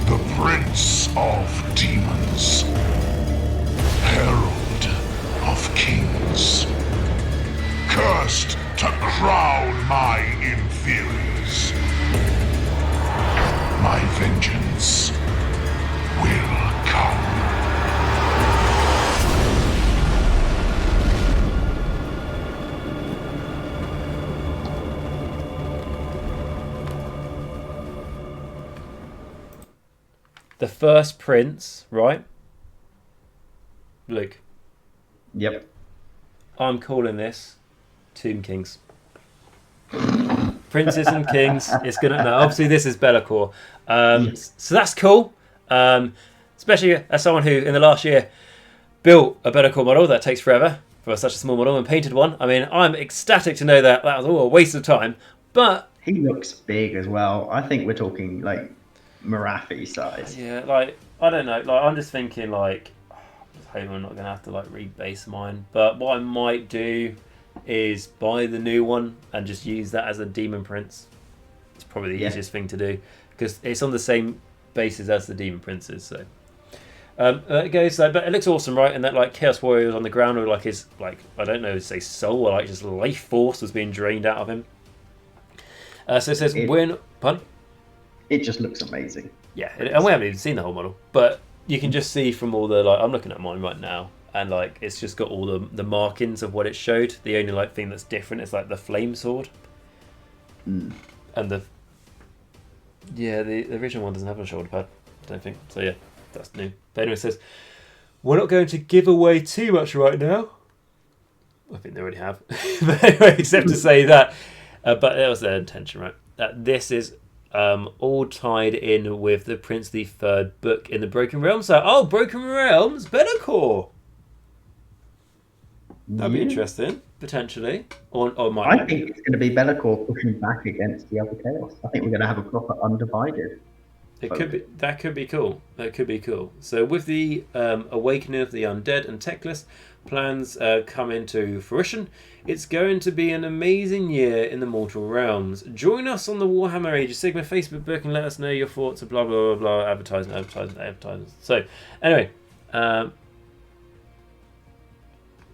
D: the Prince of Demons. Herald of Kings, cursed my inferiors. My vengeance will come.
A: The first prince, right? Luke.
B: Yep.
A: I'm calling this Tomb Kings. Princes and Kings. It's gonna. No, obviously this is Be'lakor.
B: Yes.
A: So that's cool. Especially as someone who in the last year built a Be'lakor model that takes forever for such a small model and painted one. I mean, I'm ecstatic to know that was all a waste of time. But
B: he looks big as well. I think we're talking like Marathi size.
A: Yeah, like I don't know. Like I'm just thinking like. I hope I'm not going to have to like rebase mine. But what I might do is buy the new one and just use that as a Demon Prince. It's probably the easiest thing to do because it's on the same basis as the Demon Princes. So it goes like, but it looks awesome, right? And that like Chaos Warrior was on the ground, or like his like I don't know, say soul or like just life force was being drained out of him. So it says win. Pardon?
B: It just looks amazing.
A: Yeah, and we haven't even seen the whole model, but. You can just see from all the like I'm looking at mine right now, and like it's just got all the markings of what it showed. The only like thing that's different is like the flame sword, and the original one doesn't have a shoulder pad. I don't think so. Yeah, that's new. But anyway, it says we're not going to give away too much right now. I think they already have, but anyway, except to say that. But that was their intention, right? That this is. All tied in with the Princely Third book in the Broken Realms. So, Broken Realms, Be'lakor. That'd be interesting, potentially. Or
B: I think it's going to be Be'lakor pushing back against the other chaos. I think we're going to have a proper undivided.
A: Could be. That could be cool. That could be cool. So, with the awakening of the undead and techless plans come into fruition, it's going to be an amazing year in the Mortal Realms. Join us on the Warhammer Age of Sigmar Facebook book and let us know your thoughts of blah blah blah blah. Advertising. So anyway,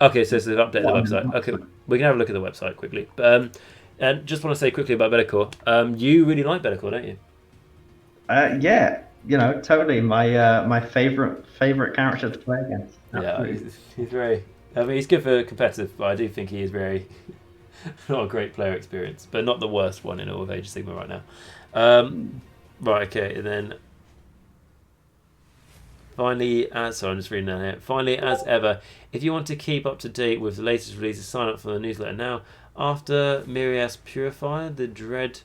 A: okay, so they've updated the website. Okay, we can have a look at the website quickly. But and just want to say quickly about Be'lakor. You really like Be'lakor, don't you?
B: Yeah, totally my favorite character to play against.
A: Absolutely. Yeah, he's very. I mean, he's good for competitive, but I do think he is very not a great player experience, but not the worst one in all of Age of Sigmar right now. Right, okay, and then finally, I'm just reading down here. Finally, as ever, if you want to keep up to date with the latest releases, sign up for the newsletter now. After Mirias Purifier, the Dread.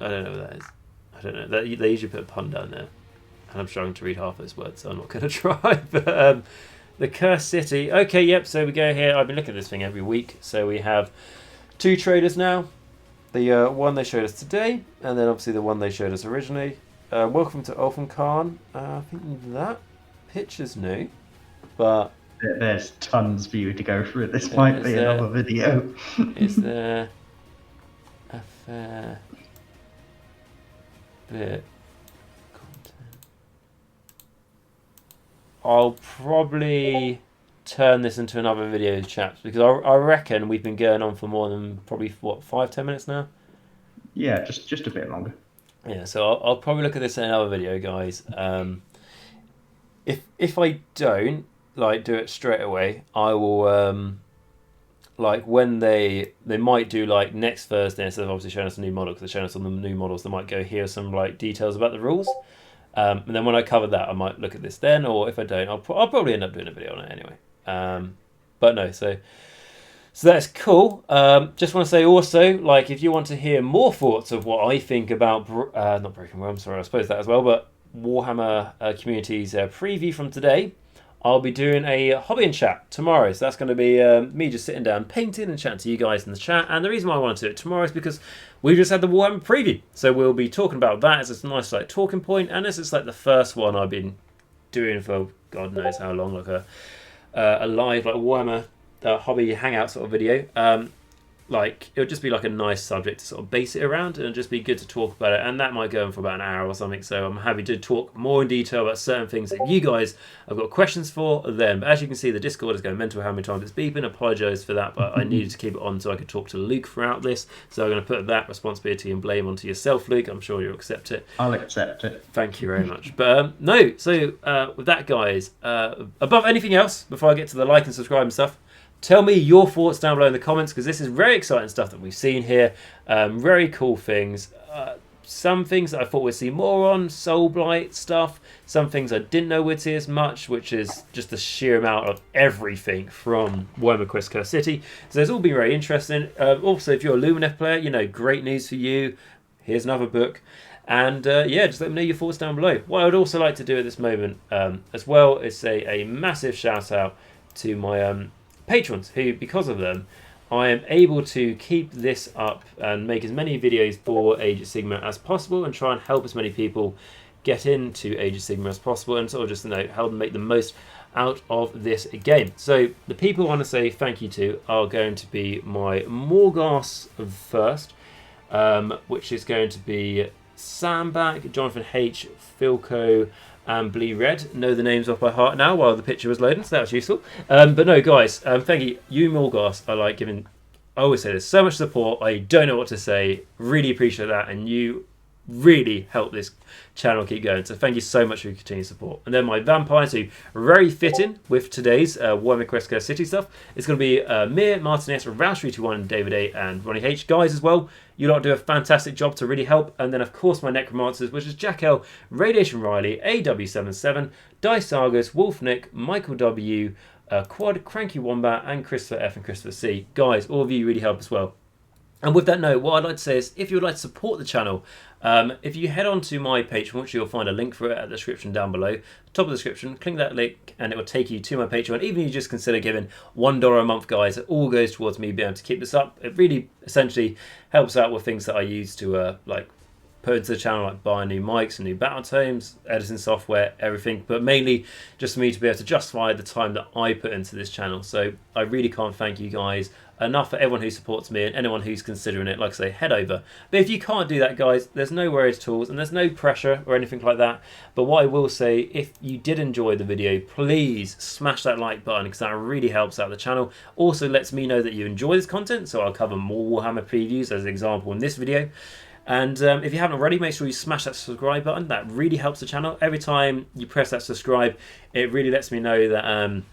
A: I don't know what that is. I don't know. They usually put a pun down there. And I'm struggling to read half those words, so I'm not going to try. But the Cursed City. Okay, yep, so we go here. I've been looking at this thing every week. So we have 2 trailers now. The one they showed us today, and then obviously the one they showed us originally. Welcome to Ulfenkarn. I think that picture's new. But
B: there's tons for you to go through. This might be another video.
A: Is there a fair bit? I'll probably turn this into another video, chaps, because I reckon we've been going on for more than probably 5-10 minutes now.
B: Yeah, just a bit longer.
A: Yeah, so I'll probably look at this in another video, guys. If I don't do it straight away, I will when they might do next Thursday, instead of obviously showing us a new model, because they're showing us on the new models, they might go here some details about the rules. And then when I cover that, I might look at this then, or if I don't, I'll probably end up doing a video on it anyway. But no, so that's cool. Just want to say also, if you want to hear more thoughts of what I think about not Broken Realms, sorry, I suppose that as well, but Warhammer Community's preview from today, I'll be doing a hobby and chat tomorrow. So that's going to be me just sitting down, painting and chatting to you guys in the chat. And the reason why I want to do it tomorrow is because we just had the Warhammer preview. So we'll be talking about that as a nice talking point. And this is the first one I've been doing for God knows how long, a live Warhammer hobby hangout sort of video. like it would just be like a nice subject to sort of base it around, and it'd just be good to talk about it. And that might go on for about an hour or something. So I'm happy to talk more in detail about certain things that you guys have got questions for then. But as you can see, the Discord is going mental how many times it's beeping. Apologise for that, but I needed to keep it on so I could talk to Luke throughout this. So I'm going to put that responsibility and blame onto yourself, Luke. I'm sure you'll accept it.
B: I'll accept it.
A: Thank you very much. But no, so with that, guys, above anything else, before I get to the like and subscribe and stuff, tell me your thoughts down below in the comments, because this is very exciting stuff that we've seen here. Very cool things. Some things that I thought we'd see more on, Soulblight stuff. Some things I didn't know we'd see as much, which is just the sheer amount of everything from Warhammer Quest Curse City. So it's all been very interesting. Also, if you're a Lumineth player, you know, great news for you. Here's another book. And yeah, just let me know your thoughts down below. What I would also like to do at this moment as well is say a massive shout out to my patrons, who, because of them, I am able to keep this up and make as many videos for Age of Sigma as possible, and try and help as many people get into Age of Sigma as possible, and sort of just, you know, help them make the most out of this game. So the people I want to say thank you to are going to be my Morgasts first, which is going to be Sandback, Johnathan H, Filq, and Blee Red. Know the names off by heart now while the picture was loading, so that was useful. But no, guys, thank you. You Morgasts are like giving, I always say, there's so much support. I don't know what to say. Really appreciate that, and you really help this channel keep going. So thank you so much for your continued support. And then my vampires, who are very fitting with today's Warhammer Quest Curse City stuff. It's going to be Mir, Martin S, Roush321, David A, and Ronni H. Guys as well, you lot do a fantastic job to really help. And then of course my Necromancers, which is Jacq.l, RadiationRiley, AW77, Die Sagas, WolfNick, Michal W, Quad, Cranky Wombat, and Christopher F and Christopher C. Guys, all of you really help as well. And with that note, what I'd like to say is, if you would like to support the channel, if you head on to my Patreon, which you'll find a link for it at the description down below, top of the description, click that link and it will take you to my Patreon. Even if you just consider giving $1 a month, guys, it all goes towards me being able to keep this up. It really essentially helps out with things that I use to like put into the channel, like buying new mics and new Battletomes, editing software, everything, but mainly just for me to be able to justify the time that I put into this channel. So I really can't thank you guys enough for everyone who supports me and anyone who's considering it. Like I say, head over. But if you can't do that, guys, there's no worries at all, and there's no pressure or anything like that. But what I will say, if you did enjoy the video, please smash that like button, because that really helps out the channel. Also lets me know that you enjoy this content, so I'll cover more Warhammer previews as an example in this video. And if you haven't already, make sure you smash that subscribe button. That really helps the channel. Every time you press that subscribe, it really lets me know that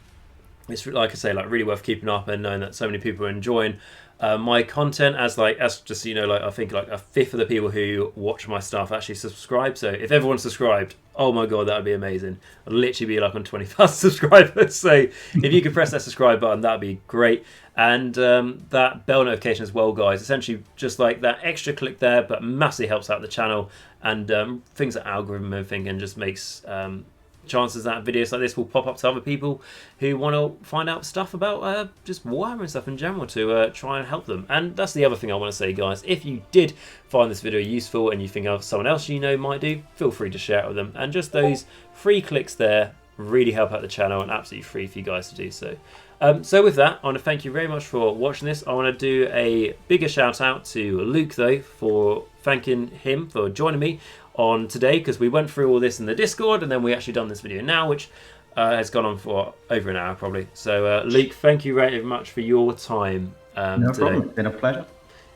A: it's, like I say, like really worth keeping up, and knowing that so many people are enjoying my content. As just, you know, like I think like a fifth of the people who watch my stuff actually subscribe. So if everyone subscribed, oh my god, that would be amazing. I'd literally be like on 20,000 subscribers. So if you could press that subscribe button, that'd be great. And that bell notification as well, guys. Essentially just like that extra click there, but massively helps out the channel, and things like algorithm and everything, and just makes chances that videos like this will pop up to other people who want to find out stuff about just Warhammer and stuff in general, to try and help them. And that's the other thing I want to say, guys. If you did find this video useful and you think of someone else you know might do, feel free to share it with them. And just those 3 clicks there really help out the channel, and absolutely free for you guys to do so. So with that, I want to thank you very much for watching this. I want to do a bigger shout out to Luke, though, for thanking him for joining me on today, because we went through all this in the Discord, and then we actually done this video now, which has gone on for over an hour probably. So Luke, thank you very much for your time
B: no
A: today.
B: problem. It's been a pleasure.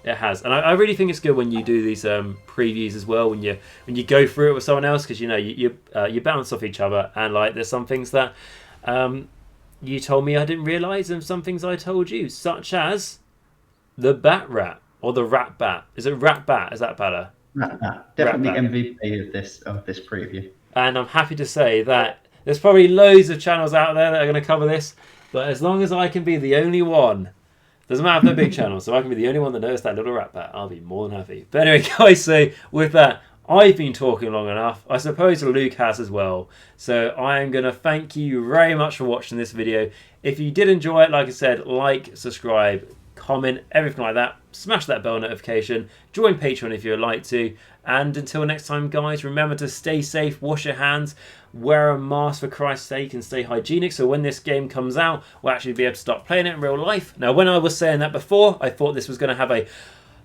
A: It has, and I really think it's good when you do these previews as well, when you go through it with someone else, because you know you bounce off each other, and like there's some things that you told me I didn't realise, and some things I told you, such as the Bat Rat, or the Rat Bat. Is it Rat Bat? Is that better?
B: Definitely MVP of this preview.
A: And I'm happy to say that there's probably loads of channels out there that are going to cover this, but as long as I can be the only one, doesn't matter if they're big channels, so I can be the only one that knows that little rat bat, I'll be more than happy. But anyway, guys, so with that, I've been talking long enough. I suppose Luke has as well. So I am going to thank you very much for watching this video. If you did enjoy it, like I said, like, subscribe, comment, everything like that. Smash that bell notification. Join Patreon if you'd like to. And until next time, guys, remember to stay safe, wash your hands, wear a mask for Christ's sake, and stay hygienic. So when this game comes out, we'll actually be able to start playing it in real life. Now, when I was saying that before, I thought this was going to have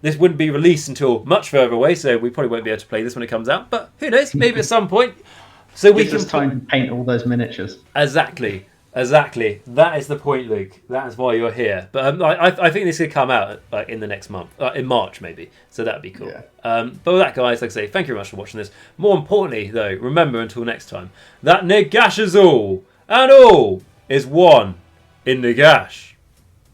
A: this wouldn't be released until much further away, so we probably won't be able to play this when it comes out. But who knows? Maybe at some point. So we can
B: time to paint all those miniatures.
A: Exactly. That is the point, Luke. That is why you're here. But I think this could come out in the next month, in March maybe. So that'd be cool.
B: Yeah.
A: But with that, guys, like I say, thank you very much for watching this. More importantly, though, remember until next time that Nagash is all, and all is one in Nagash.